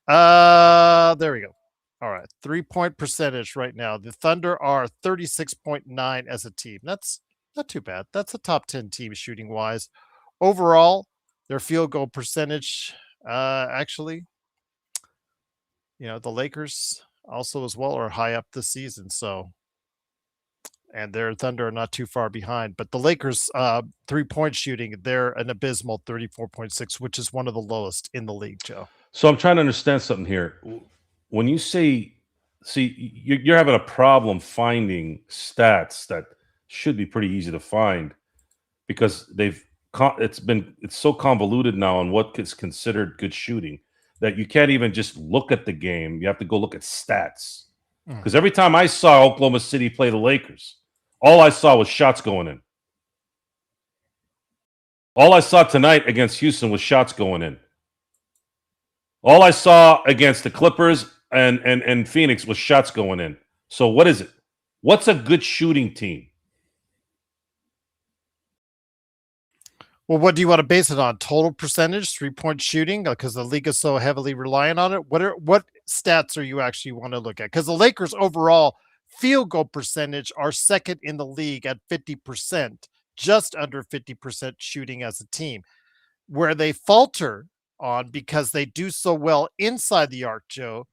There we go. All right. 3-point percentage right now. The Thunder are 36.9 as a team. That's not too bad. That's a top 10 team shooting wise. Overall, their field goal percentage, actually, the Lakers also as well are high up this season. So, and their Thunder are not too far behind. But the Lakers 3-point shooting, they're an abysmal 34.6, which is one of the lowest in the league, Joe. So I'm trying to understand something here. When you see you're having a problem finding stats that should be pretty easy to find because it's so convoluted now on what is considered good shooting that you can't even just look at the game. You have to go look at stats. Because every time I saw Oklahoma City play the Lakers, all I saw was shots going in. All I saw tonight against Houston was shots going in. All I saw against the Clippers and Phoenix was shots going in. So what is it? What's a good shooting team? Well, what do you want to base it on? Total percentage, 3-point shooting, because the league is so heavily reliant on it. What stats are you actually want to look at? Because the Lakers overall field goal percentage are second in the league at 50%, just under 50% shooting as a team. Where they falter on because they do so well inside the arc, Joe,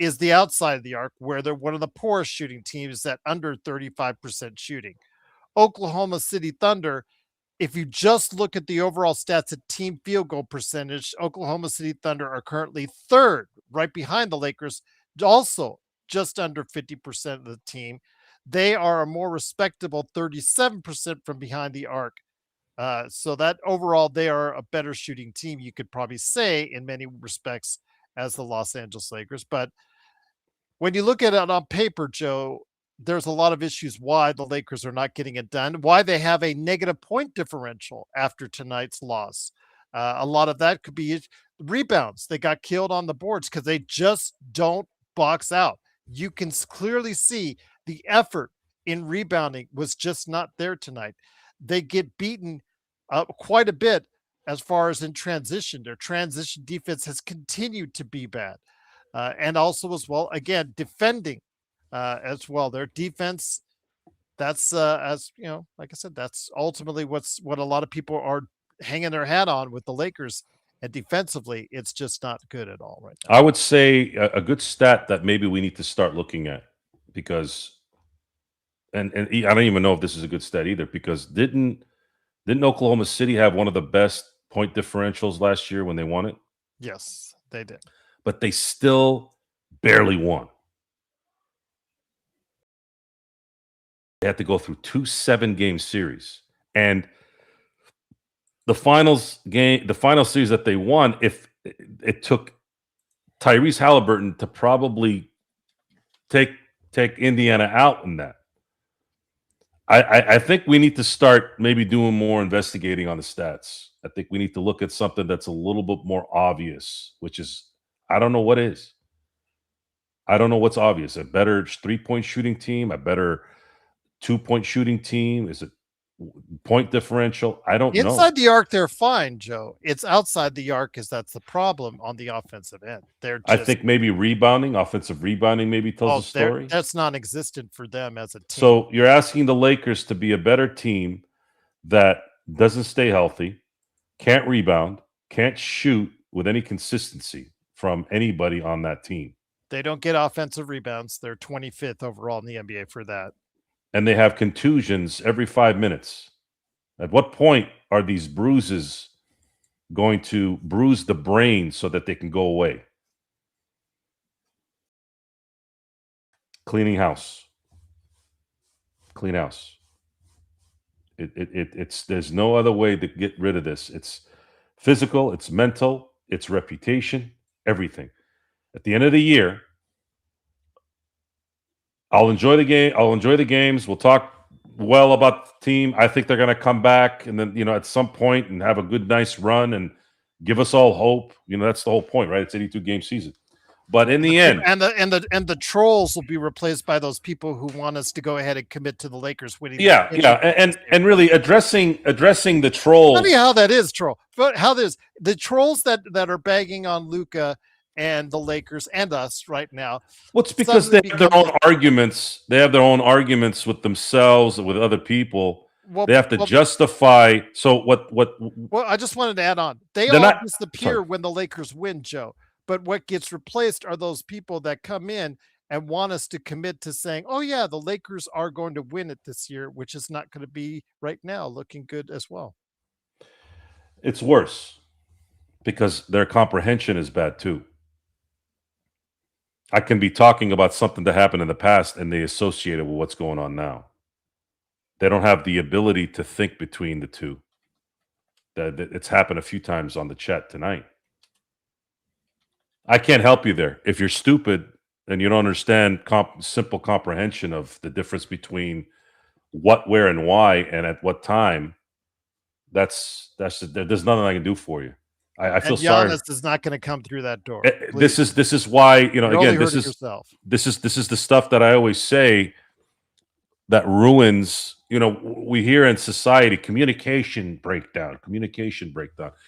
is the outside of the arc, where they're one of the poorest shooting teams at under 35% shooting. Oklahoma City Thunder, if you just look at the overall stats at team field goal percentage, Oklahoma City Thunder are currently third, right behind the Lakers, also just under 50% of the team. They are a more respectable 37% from behind the arc. So that overall, they are a better shooting team, you could probably say, in many respects, as the Los Angeles Lakers. But when you look at it on paper, Joe, there's a lot of issues why the Lakers are not getting it done, why they have a negative point differential after tonight's loss. A lot of that could be rebounds. They got killed on the boards because they just don't box out. You can clearly see the effort in rebounding was just not there tonight. They get beaten quite a bit as far as in transition. Their transition defense has continued to be bad. And also as well, again, defending as well. Their defense, that's as you know, like I said, that's ultimately what a lot of people are hanging their hat on with the Lakers. And defensively, it's just not good at all right now. I would say a good stat that maybe we need to start looking at because, and I don't even know if this is a good stat either, because didn't Oklahoma City have one of the best point differentials last year when they won it? Yes, they did. But they still barely won. They had to go through 2 7-game series. And the final series that they won, if it took Tyrese Halliburton to probably take Indiana out in that. I think we need to start maybe doing more investigating on the stats. I think we need to look at something that's a little bit more obvious, which is, I don't know what is. I don't know what's obvious. A better 3-point shooting team, a better 2-point shooting team? Is it point differential? I don't know. Inside the arc, they're fine, Joe. It's outside the arc that's the problem on the offensive end. I think maybe offensive rebounding maybe tells a story. That's non-existent for them as a team. So you're asking the Lakers to be a better team that doesn't stay healthy, can't rebound, can't shoot with any consistency from anybody on that team. They don't get offensive rebounds. They're 25th overall in the NBA for that. And they have contusions every 5 minutes. At what point are these bruises going to bruise the brain so that they can go away? Cleaning house. Clean house. It's there's no other way to get rid of this. It's physical, it's mental, it's reputation, everything. At the end of the year, I'll enjoy the game. I'll enjoy the games. We'll talk well about the team. I think they're going to come back, and then at some point and have a good, nice run and give us all hope. That's the whole point, right? It's 82 game season. But in the end, and the trolls will be replaced by those people who want us to go ahead and commit to the Lakers winning. Yeah, and really addressing the trolls. Funny how that is, troll. But how there's the trolls that are bagging on Luka and the Lakers and us right now. Well, it's because they have their own arguments. They have their own arguments with themselves, with other people. They have to justify. So what? Well, I just wanted to add on. They all disappear when the Lakers win, Joe. But what gets replaced are those people that come in and want us to commit to saying, oh, yeah, the Lakers are going to win it this year, which is not going to be right now looking good as well. It's worse because their comprehension is bad, too. I can be talking about something that happened in the past and they associate it with what's going on now. They don't have the ability to think between the two. It's happened a few times on the chat tonight. I can't help you there. If you're stupid and you don't understand simple comprehension of the difference between what, where, and why, and at what time, there's nothing I can do for you. I feel sorry. Giannis is not going to come through that door. This is why again this is the stuff that I always say that ruins. We hear in society communication breakdown.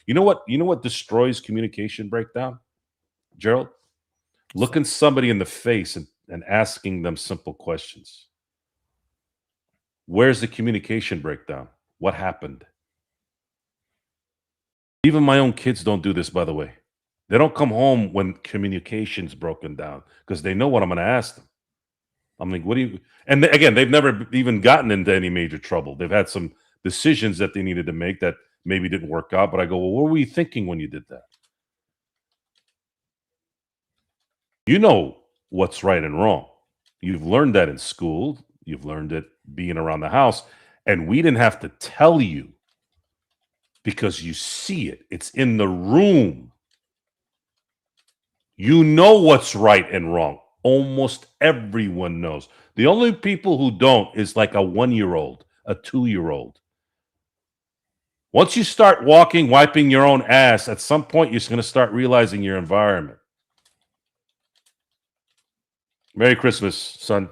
You know what destroys communication breakdown? Gerald, looking somebody in the face and asking them simple questions. Where's the communication breakdown? What happened? Even my own kids don't do this, by the way. They don't come home when communication's broken down because they know what I'm going to ask them. I'm like, what do you... And again, they've never even gotten into any major trouble. They've had some decisions that they needed to make that maybe didn't work out. But I go, well, what were you thinking when you did that? You know what's right and wrong. You've learned that in school. You've learned it being around the house. And we didn't have to tell you because you see it. It's in the room. You know what's right and wrong. Almost everyone knows. The only people who don't is like a 1-year-old, a 2-year-old. Once you start walking, wiping your own ass, at some point you're going to start realizing your environment. Merry Christmas, son.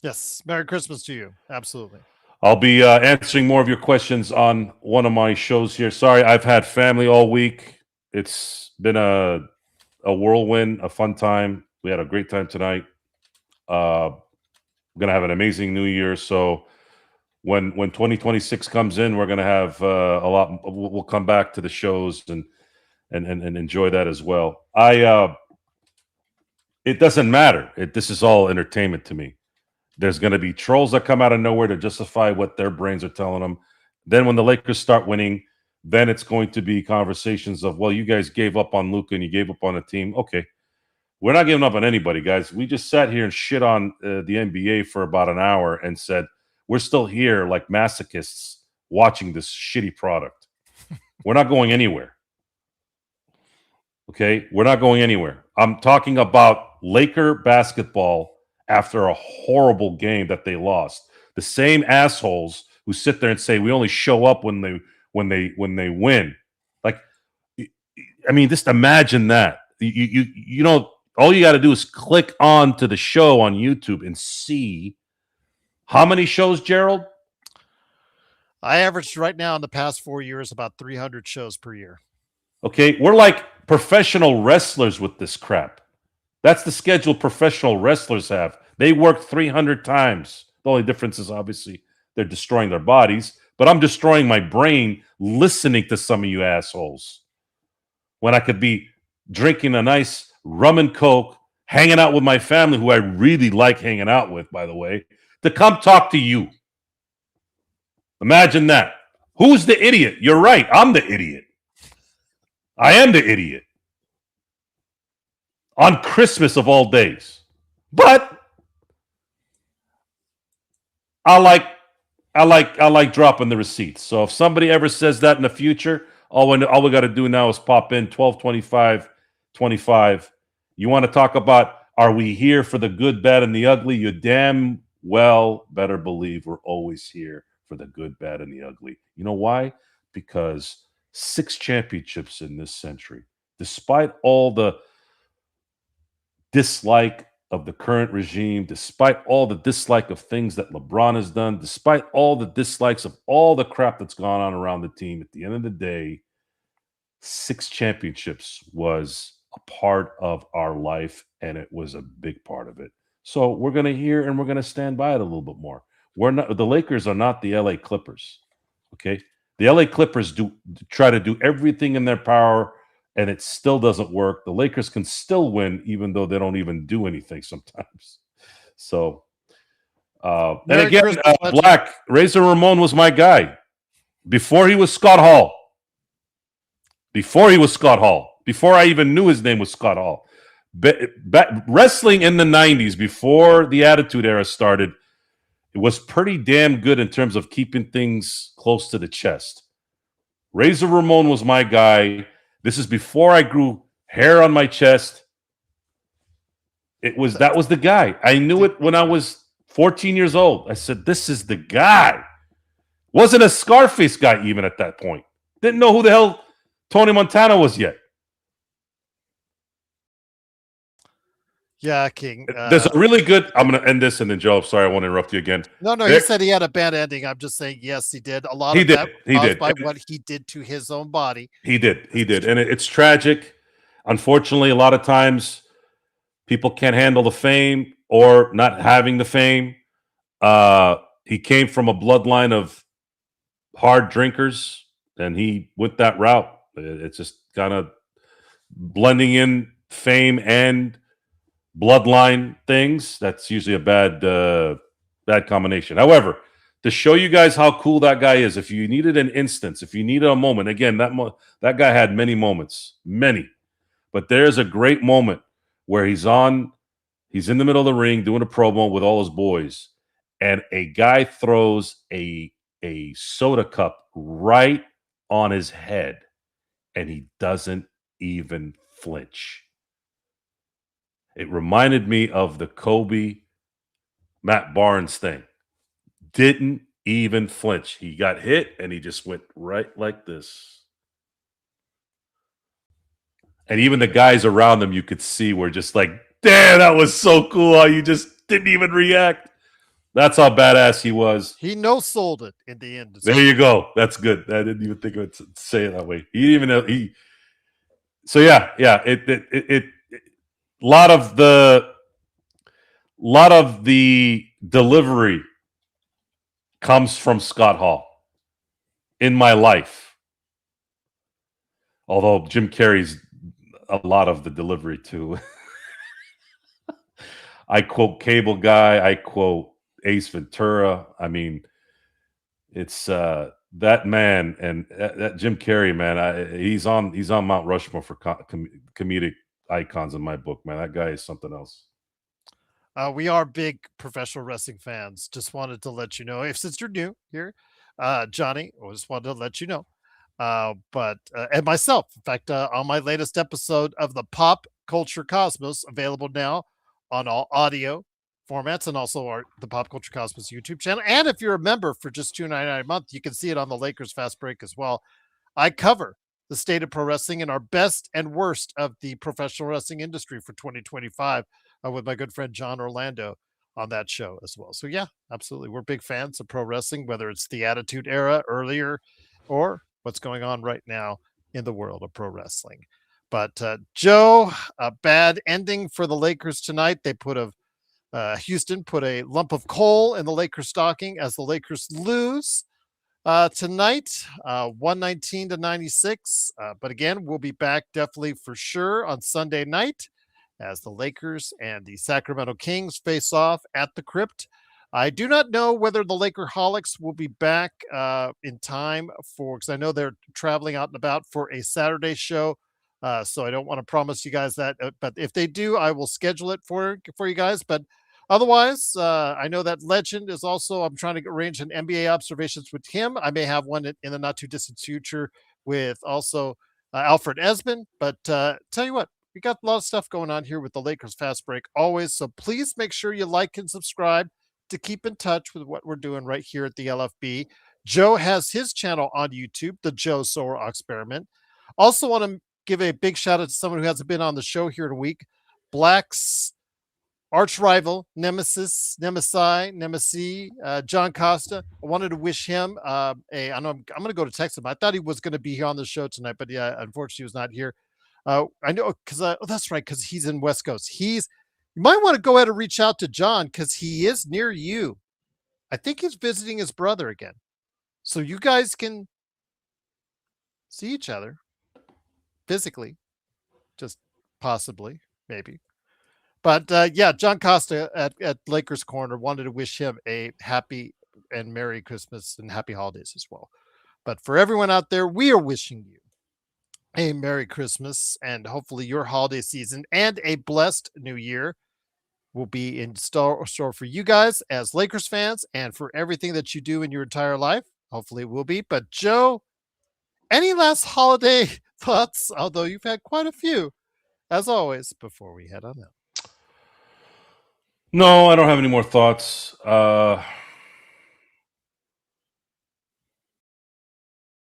Yes, Merry Christmas to you. Absolutely. I'll be answering more of your questions on one of my shows here. Sorry, I've had family all week. It's been a whirlwind, a fun time. We had a great time tonight. We're going to have an amazing new year. So when 2026 comes in, we're going to have a lot. We'll come back to the shows and enjoy that as well. It doesn't matter. This is all entertainment to me. There's going to be trolls that come out of nowhere to justify what their brains are telling them. Then when the Lakers start winning, then it's going to be conversations of, well, you guys gave up on Luka and you gave up on a team. Okay. We're not giving up on anybody, guys. We just sat here and shit on the NBA for about an hour and said, we're still here like masochists watching this shitty product. We're not going anywhere. Okay? We're not going anywhere. I'm talking about Laker basketball after a horrible game that they lost. The same assholes who sit there and say we only show up when they win. Like, I mean, just imagine that. You know, all you got to do is click on to the show on YouTube and see how many shows, Gerald? I averaged right now in the past 4 years about 300 shows per year. Okay, we're like professional wrestlers with this crap. That's the schedule professional wrestlers have. They work 300 times. The only difference is obviously they're destroying their bodies, but I'm destroying my brain listening to some of you assholes when I could be drinking a nice rum and coke, hanging out with my family, who I really like hanging out with, by the way, to come talk to you. Imagine that. Who's the idiot? You're right. I'm the idiot. I am the idiot. On Christmas of all days. But I like dropping the receipts. So if somebody ever says that in the future, all we got to do now is pop in 1225 25. You want to talk about Are we here for the good, bad, and the ugly? You damn well better believe we're always here for the good, bad, and the ugly. You know why? Because 6 championships in this century, despite all the dislike of the current regime, despite all the dislike of things that LeBron has done, despite all the dislikes of all the crap that's gone on around the team, at the end of the day, 6 championships was a part of our life, and it was a big part of it. So we're going to hear and we're going to stand by it a little bit more. We're not, the Lakers are not the LA Clippers. Okay. The LA Clippers try to do everything in their power, and it still doesn't work. The Lakers can still win, even though they don't even do anything sometimes. So, and Merry again, Christmas, legend. Black, Razor Ramon was my guy before he was Scott Hall. Before he was Scott Hall. Before I even knew his name was Scott Hall. Wrestling in the 90s, before the Attitude Era started, it was pretty damn good in terms of keeping things close to the chest. Razor Ramon was my guy. This is before I grew hair on my chest. That was the guy. I knew it when I was 14 years old. I said, this is the guy. Wasn't a Scarface guy even at that point. Didn't know who the hell Tony Montana was yet. Yeah, King. There's a really good. I'm going to end this, and then Joe. Sorry, I won't interrupt you again. No, he said he had a bad ending. I'm just saying, yes, he did. A lot of that caused by what he did to his own body. He did, and it's tragic. Unfortunately, a lot of times people can't handle the fame or not having the fame. He came from a bloodline of hard drinkers, and he went that route. It's just kind of blending in fame and bloodline things. That's usually a bad combination. However, to show you guys how cool that guy is, if you needed an instance, if you needed a moment, again, that guy had many moments, but there's a great moment where he's in the middle of the ring doing a promo with all his boys, and a guy throws a soda cup right on his head, and he doesn't even flinch. It reminded me of the Kobe Matt Barnes thing. Didn't even flinch. He got hit, and he just went right like this. And even the guys around him, you could see, were just like, damn, that was so cool how you just didn't even react. That's how badass he was. He no-sold it in the end. There you go. That's good. I didn't even think of it to say it that way. He didn't even know. So yeah. It lot of the delivery comes from Scott Hall in my life. Although Jim Carrey's a lot of the delivery too. I quote Cable Guy. I quote Ace Ventura. I mean, it's that man, and that Jim Carrey, man. He's on Mount Rushmore for comedic icons in my book, man. That guy is something else. We are big professional wrestling fans. Just wanted to let you know, since you're new here, Johnny, I just wanted to let you know. And myself, in fact, on my latest episode of the Pop Culture Cosmos, available now on all audio formats, and also the Pop Culture Cosmos YouTube channel. And if you're a member for just $2.99 a month, you can see it on the Lakers Fast Break as well. I cover the state of pro wrestling and our best and worst of the professional wrestling industry for 2025 with my good friend John Orlando on that show as well. So yeah, absolutely. We're big fans of pro wrestling, whether it's the Attitude Era earlier or what's going on right now in the world of pro wrestling. But Joe, a bad ending for the Lakers tonight. They Houston put a lump of coal in the Lakers stocking as the Lakers lose tonight, 119-96. But again, we'll be back definitely for sure on Sunday night as the Lakers and the Sacramento Kings face off at the Crypt. I do not know whether the Lakerholics will be back in time because I know they're traveling out and about for a Saturday show. So I don't want to promise you guys that, but if they do, I will schedule it for you guys. But otherwise, I know that Legend is also, I'm trying to arrange an NBA observations with him. I may have one in the not too distant future with also Alfred Esmond. But tell you what, we got a lot of stuff going on here with the Lakers Fast Break always. So please make sure you like and subscribe to keep in touch with what we're doing right here at the LFB. Joe has his channel on YouTube, the Joe Soar Experiment. Also want to give a big shout out to someone who hasn't been on the show here in a week. Black's arch rival, Nemesis, John Costa. I wanted to wish him I know I'm going to go to text him. I thought he was going to be here on the show tonight, but yeah, unfortunately he was not here. I know because that's right, because he's in West Coast. You might want to go ahead and reach out to John because he is near you. I think he's visiting his brother again. So you guys can see each other physically, just possibly, maybe. But yeah, John Costa at Lakers Corner wanted to wish him a happy and Merry Christmas and happy holidays as well. But for everyone out there, we are wishing you a Merry Christmas and hopefully your holiday season and a blessed new year will be in store for you guys as Lakers fans and for everything that you do in your entire life. Hopefully it will be. But Joe, any last holiday thoughts? Although you've had quite a few, as always, before we head on out. No, I don't have any more thoughts. I'm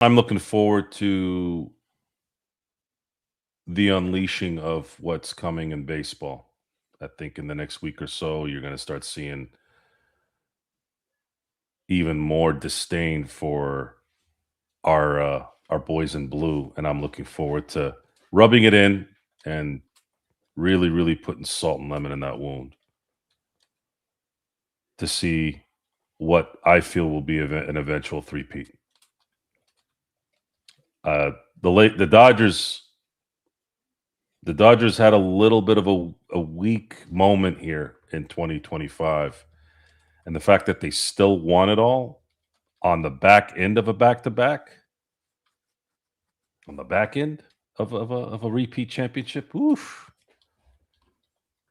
looking forward to the unleashing of what's coming in baseball. I think in the next week or so, you're going to start seeing even more disdain for our boys in blue, and I'm looking forward to rubbing it in and really, really putting salt and lemon in that wound to see what I feel will be an eventual three-peat. The Dodgers had a little bit of a weak moment here in 2025, and the fact that they still won it all on the back end of a back-to-back, on the back end of a repeat championship, oof.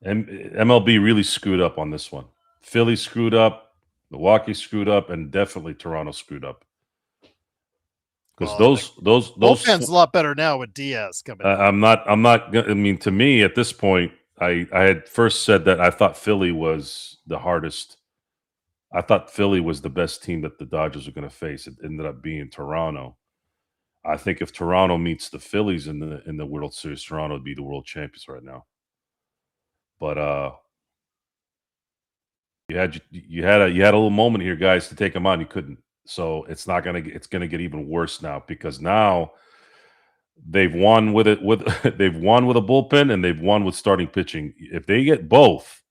And MLB really screwed up on this one. Philly screwed up, Milwaukee screwed up, and definitely Toronto screwed up. Because those bullpen's a lot better now with Diaz coming. I'm not. I mean, to me at this point, I had first said that I thought Philly was the hardest. I thought Philly was the best team that the Dodgers were going to face. It ended up being Toronto. I think if Toronto meets the Phillies in the World Series, Toronto would be the world champions right now. But you had a little moment here, guys, to take them on. You couldn't. So it's gonna get even worse now because now they've won with they've won with a bullpen and they've won with starting pitching. If they get both,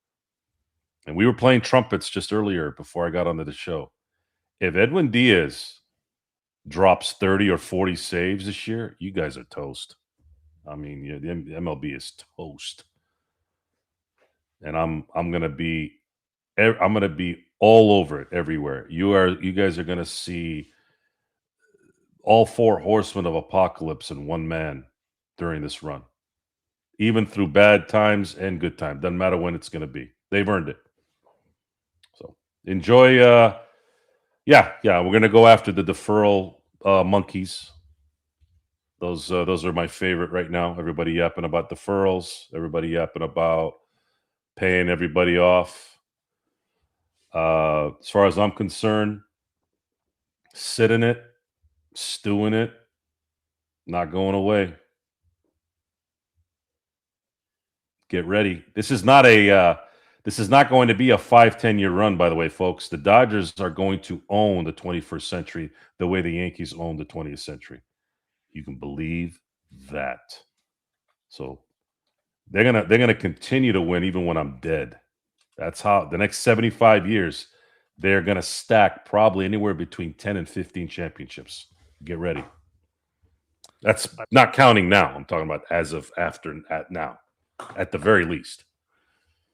and we were playing trumpets just earlier before I got onto the show. If Edwin Diaz drops 30 or 40 saves this year, you guys are toast. I mean, yeah, the MLB is toast. And I'm gonna be all over it everywhere. You guys are gonna see all four horsemen of apocalypse in one man during this run, even through bad times and good times. Doesn't matter when it's gonna be. They've earned it. So enjoy. Yeah, we're gonna go after the deferral monkeys. Those are my favorite right now. Everybody yapping about deferrals. Everybody yapping about paying everybody off. As far as I'm concerned, sit in it, stew in it, not going away. Get ready. This is not going to be a 5-10 year run, by the way, folks. The Dodgers are going to own the 21st century the way the Yankees own the 20th century. You can believe that. So they're gonna continue to win even when I'm dead. That's how the next 75 years, they're going to stack probably anywhere between 10 and 15 championships. Get ready. That's not counting now. I'm talking about as of now, at the very least.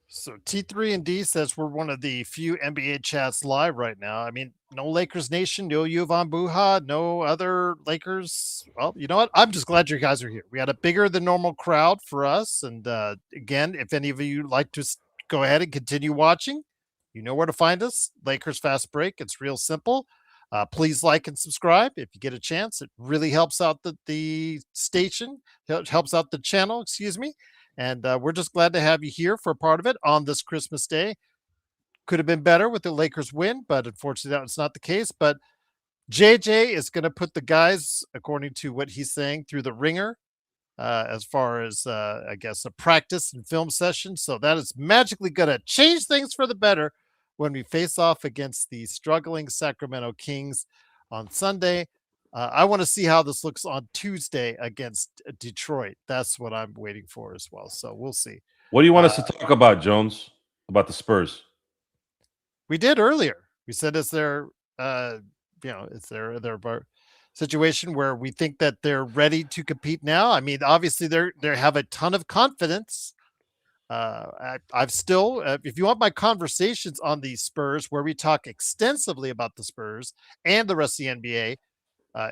So T3 and D says we're one of the few NBA chats live right now. I mean, no Lakers Nation, no Yovan Buha, no other Lakers. Well, you know what? I'm just glad you guys are here. We had a bigger than normal crowd for us. And again, if any of you like to go ahead and continue watching, you know where to find us. Lakers Fast Break. It's real simple. Please like and subscribe if you get a chance. It really helps out the station. It helps out the channel, excuse me. And we're just glad to have you here for a part of it on this Christmas Day. Could have been better with the Lakers win, but unfortunately that was not the case. But JJ is going to put the guys, according to what he's saying, through the ringer as far as, I guess, a practice and film session. So that is magically going to change things for the better when we face off against the struggling Sacramento Kings on Sunday. I want to see how this looks on Tuesday against Detroit. That's what I'm waiting for as well. So we'll see. What do you want us to talk about, Jones? About the Spurs? We did earlier. We said it's their, it's their situation where we think that they're ready to compete now. I mean, obviously they have a ton of confidence. I've still, if you want my conversations on the Spurs, where we talk extensively about the Spurs and the rest of the NBA,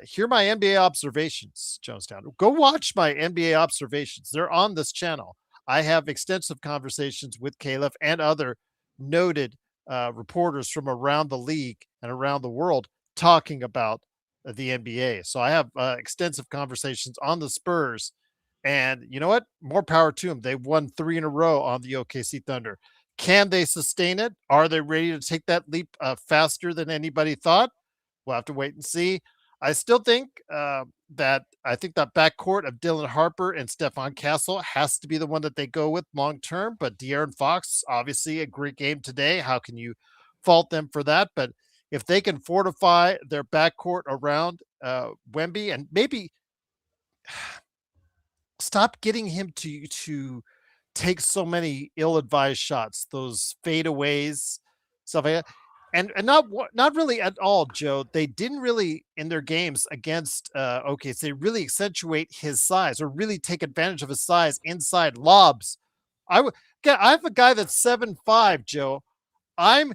hear my NBA observations, Jonestown. Go watch my NBA observations. They're on this channel. I have extensive conversations with Caleb and other noted reporters from around the league and around the world talking about the NBA. So I have extensive conversations on the Spurs. And you know what? More power to them. They've won 3 in a row on the OKC Thunder. Can they sustain it? Are they ready to take that leap faster than anybody thought? We'll have to wait and see. I still think that backcourt of Dylan Harper and Stephon Castle has to be the one that they go with long term. But De'Aaron Fox, obviously a great game today. How can you fault them for that? But if they can fortify their backcourt around Wemby and maybe stop getting him to take so many ill-advised shots, those fadeaways, stuff like that. And not really at all, Joe. They didn't really in their games against OKC. They really accentuate his size or really take advantage of his size inside lobs. I have a guy that's 7'5", Joe. I'm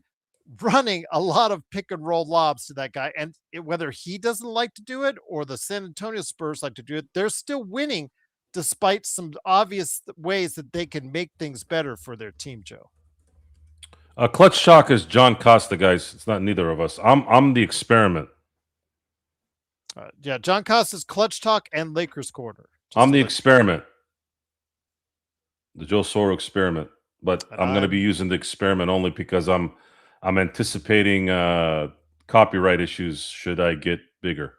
running a lot of pick and roll lobs to that guy, and whether he doesn't like to do it or the San Antonio Spurs like to do it, they're still winning despite some obvious ways that they can make things better for their team, Joe. Clutch Shock is John Costa, guys. It's not neither of us. I'm the experiment. Yeah, John Costa's Clutch Talk and Lakers Corner. I'm the experiment. The Joe Soro experiment. But I'm going to be using the experiment only because I'm anticipating copyright issues should I get bigger.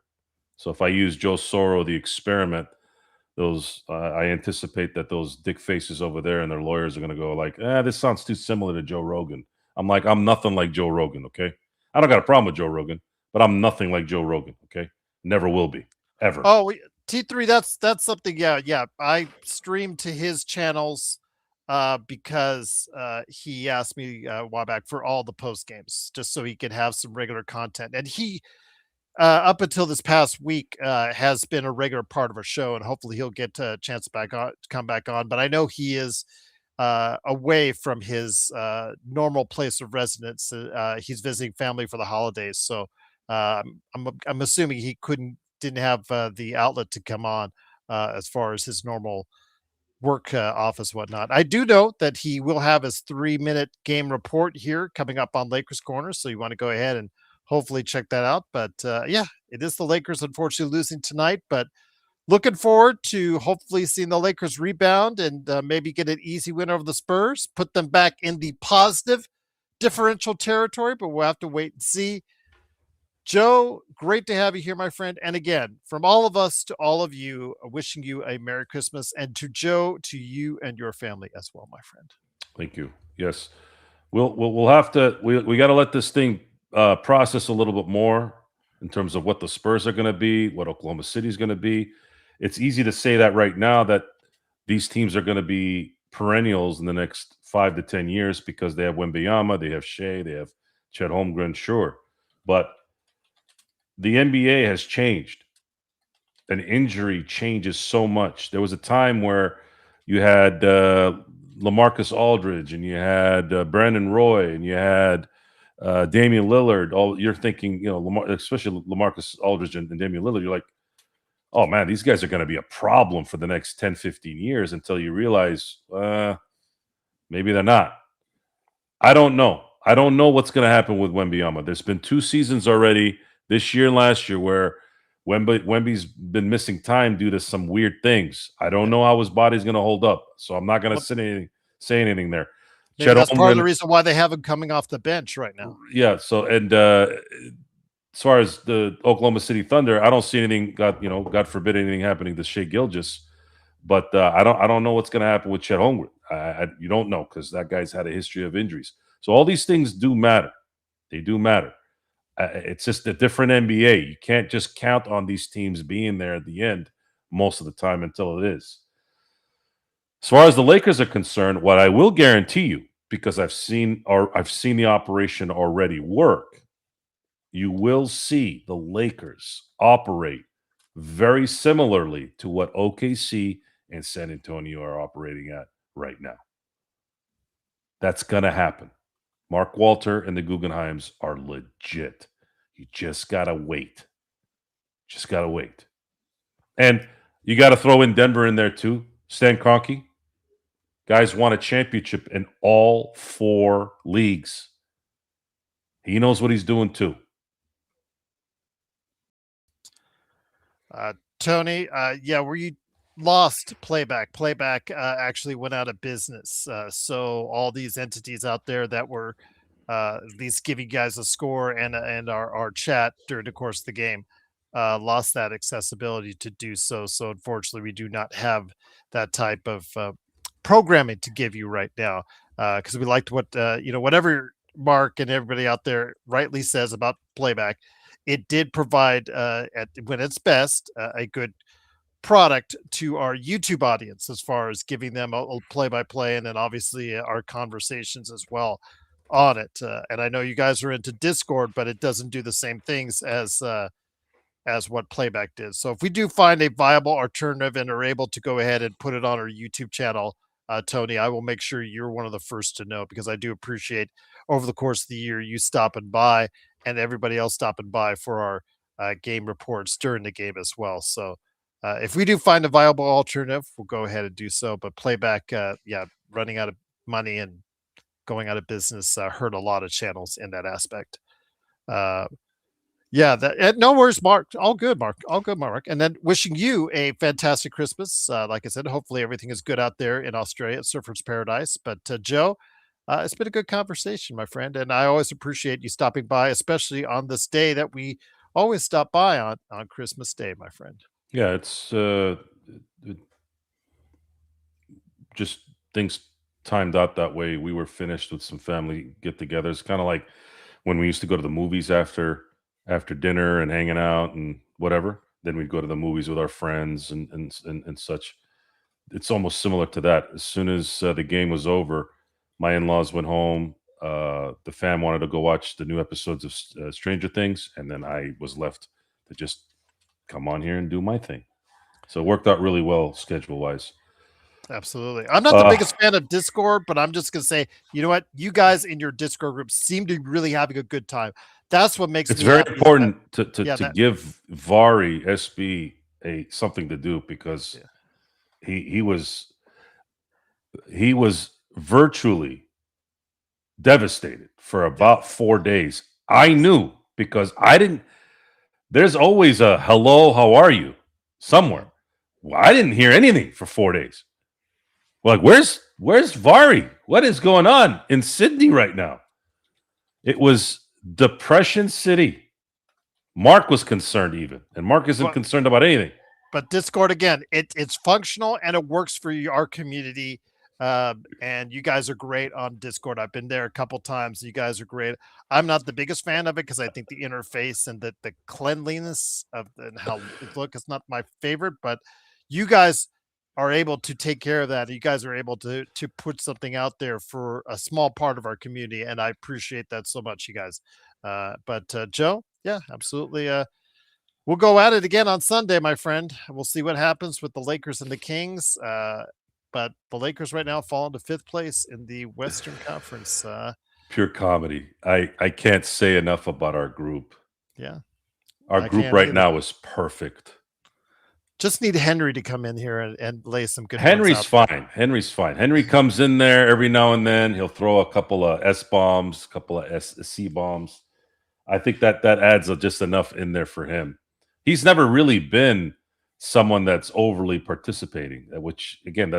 So if I use Joe Soro, the experiment, I anticipate that those dick faces over there and their lawyers are going to go like, this sounds too similar to Joe Rogan. I'm like, I'm nothing like Joe Rogan, okay? I don't got a problem with Joe Rogan, but I'm nothing like Joe Rogan, okay? Never will be, ever. Oh, T3, that's something. Yeah. I stream to his channels because he asked me a while back for all the post games just so he could have some regular content. And he, up until this past week, has been a regular part of our show, and hopefully he'll get a chance to come back on. But I know he is away from his normal place of residence. He's visiting family for the holidays, so I'm assuming he didn't have the outlet to come on as far as his normal work office, whatnot. I do know that he will have his 3-minute game report here coming up on Lakers Corner, so you want to go ahead and hopefully check that out. But yeah, it is the Lakers unfortunately losing tonight, but looking forward to hopefully seeing the Lakers rebound and maybe get an easy win over the Spurs, put them back in the positive differential territory, but we'll have to wait and see. Joe, great to have you here, my friend. And again, from all of us to all of you, wishing you a Merry Christmas, and to Joe, to you and your family as well, my friend. Thank you. Yes, we'll have to. We got to let this thing process a little bit more in terms of what the Spurs are going to be, what Oklahoma City is going to be. It's easy to say that right now that these teams are going to be perennials in the next 5 to 10 years because they have Wembanyama, they have Shea, they have Chet Holmgren, sure, but the NBA has changed. An injury changes so much. There was a time where you had LaMarcus Aldridge and you had Brandon Roy and you had Damian Lillard. You're thinking, especially LaMarcus Aldridge and Damian Lillard, you're like, oh man, these guys are going to be a problem for the next 10, 15 years until you realize maybe they're not. I don't know. I don't know what's going to happen with Wembanyama. There's been 2 seasons already, this year and last year, where Wemby's been missing time due to some weird things. I don't know how his body's going to hold up, so I'm not going to say anything there. Maybe that's part of the reason why they have him coming off the bench right now. Yeah. So, and as far as the Oklahoma City Thunder, I don't see anything. God forbid anything happening to Shea Gilgeous, but I don't know what's going to happen with Chet Holmgren. You don't know because that guy's had a history of injuries. So all these things do matter. They do matter. It's just a different NBA. You can't just count on these teams being there at the end most of the time until it is. As far as the Lakers are concerned, what I will guarantee you, because I've seen the operation already work, you will see the Lakers operate very similarly to what OKC and San Antonio are operating at right now. That's going to happen. Mark Walter and the Guggenheims are legit. You just got to wait. Just got to wait. And you got to throw in Denver in there too. Stan Kroenke. Guys won a championship in all 4 leagues. He knows what he's doing too. Tony, where you lost playback. Playback actually went out of business. So all these entities out there that were at least giving you guys a score and our chat during the course of the game lost that accessibility to do so. So unfortunately, we do not have that type of programming to give you right now because we liked what whatever Mark and everybody out there rightly says about playback. It did provide when it's best a good product to our YouTube audience as far as giving them a play-by-play and then obviously our conversations as well on it. And I know you guys are into Discord, but it doesn't do the same things as what playback did. So if we do find a viable alternative and are able to go ahead and put it on our YouTube channel, Tony, I will make sure you're one of the first to know because I do appreciate over the course of the year you stopping by and everybody else stopping by for our game reports during the game as well. So if we do find a viable alternative, we'll go ahead and do so. But playback, running out of money and going out of business hurt a lot of channels in that aspect. No worries, Mark. All good, Mark. All good, Mark. And then wishing you a fantastic Christmas. Like I said, hopefully everything is good out there in Australia at Surfer's Paradise. But Joe, it's been a good conversation, my friend. And I always appreciate you stopping by, especially on this day that we always stop by on Christmas Day, my friend. Yeah, it's just things timed out that way. We were finished with some family get-togethers, kind of like when we used to go to the movies after dinner and hanging out and whatever. Then we'd go to the movies with our friends and such. It's almost similar to that. As soon as the game was over, my in-laws went home. The fam wanted to go watch the new episodes of Stranger Things, and then I was left to just come on here and do my thing. So it worked out really well schedule-wise. Absolutely. I'm not the biggest fan of Discord, but I'm just going to say, you know what? You guys in your Discord group seem to be really having a good time. That's what makes it's me very happy. important to give Vari SB something to do because he was virtually devastated for about 4 days. I knew because I didn't. There's always a hello, how are you somewhere. Well, I didn't hear anything for 4 days. Like, where's Vari? What is going on in Sydney right now? It was Depression City. Mark was concerned even, and Mark isn't concerned about anything. But Discord, again, it's functional and it works for our community. And you guys are great on Discord. I've been there a couple times. You guys are great. I'm not the biggest fan of it because I think the interface and the cleanliness of and how it looks is not my favorite, but you guys are able to take care of that. You guys are able to put something out there for a small part of our community, and I appreciate that so much, you guys. But Joe, yeah, absolutely. We'll go at it again on Sunday, my friend. We'll see what happens with the Lakers and the Kings. But the Lakers right now fall into 5th place in the Western Conference. Pure comedy. I can't say enough about our group. Yeah. Our group right now is perfect. Just need Henry to come in here and lay some good. Henry's fine. Henry's fine. Henry comes in there every now and then. He'll throw a couple of S bombs, a couple of C bombs. I think that adds just enough in there for him. he's never really been someone that's overly participating. Which again,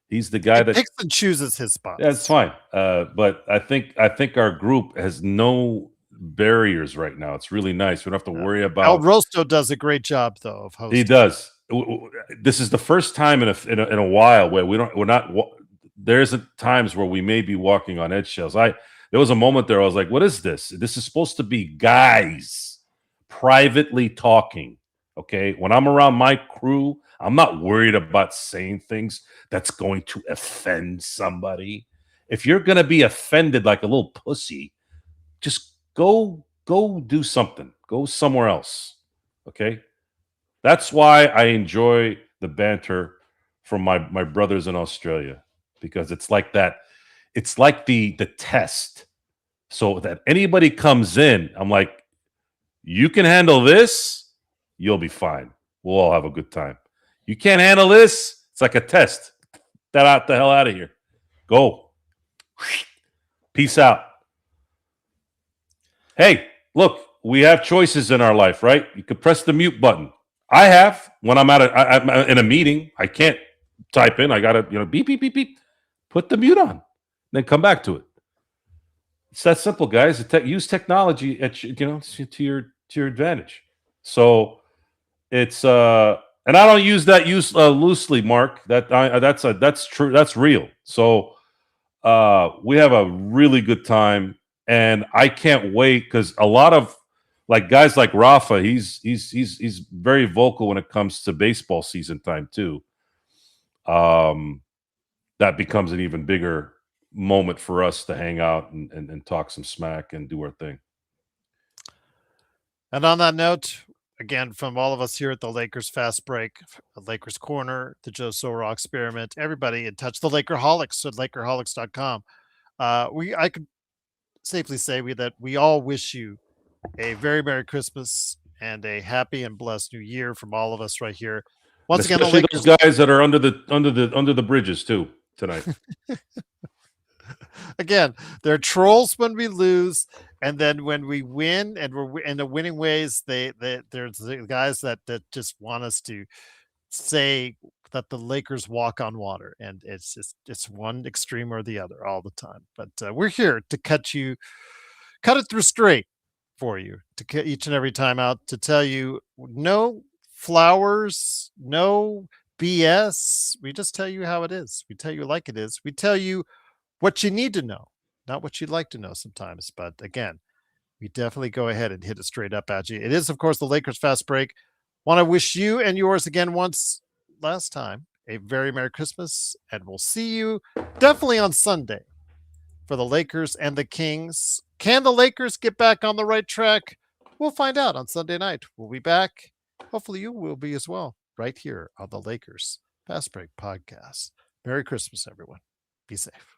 he's the guy He that picks and chooses his spots. that's fine. But I think our group has no barriers right now. It's really nice. We don't have to worry El about. Rosto does a great job though of hosting. He does. This is the first time in a while where we're not. There isn't times where we may be walking on eggshells. There was a moment there I was like, "What is this? This is supposed to be guys privately talking." Okay, when I'm around my crew, I'm not worried about saying things that's going to offend somebody. If you're going to be offended like a little pussy, just go do something. Go somewhere else. Okay? That's why I enjoy the banter from my brothers in Australia, because it's like that. It's like the test. So that anybody comes in, I'm like, you can handle this, you'll be fine. We'll all have a good time. You can't handle this, it's like a test. Get the hell out of here. Go. Peace out. Hey, look, we have choices in our life, right? You could press the mute button. I have when I'm I'm in a meeting. I can't type in. I gotta, beep beep beep beep. Put the mute on, then come back to it. It's that simple, guys. Use technology to your advantage. So it's and I don't use that loosely, Mark. That's true. That's real. So we have a really good time, and I can't wait because a lot of like guys like Rafa, he's very vocal when it comes to baseball season time too. That becomes an even bigger moment for us to hang out and talk some smack and do our thing. And on that note, again, from all of us here at the Lakers Fast Break, the Lakers Corner, the Joe Soro Experiment, everybody in touch, the Lakerholics at Lakerholics.com. I could safely say that we all wish you a very Merry Christmas and a happy and blessed New Year from all of us right here. Once again, the Especially Lakers those guys that are under the bridges too tonight. again, they're trolls when we lose, and then when we win and we're in the winning ways, there's the guys that just want us to say that the Lakers walk on water, and it's one extreme or the other all the time. But we're here to cut it through straight for you, to get each and every time out, to tell you no flowers, no BS. We just tell you how it is. We tell you like it is. We tell you what you need to know, not what you'd like to know sometimes. But again, we definitely go ahead and hit it straight up at you. It is, of course, the Lakers Fast Break. Want to wish you and yours again last time, a very Merry Christmas, and we'll see you definitely on Sunday for the Lakers and the Kings. Can the Lakers get back on the right track? We'll find out on Sunday night. We'll be back. Hopefully you will be as well, right here on the Lakers Fast Break podcast. Merry Christmas, everyone. Be safe.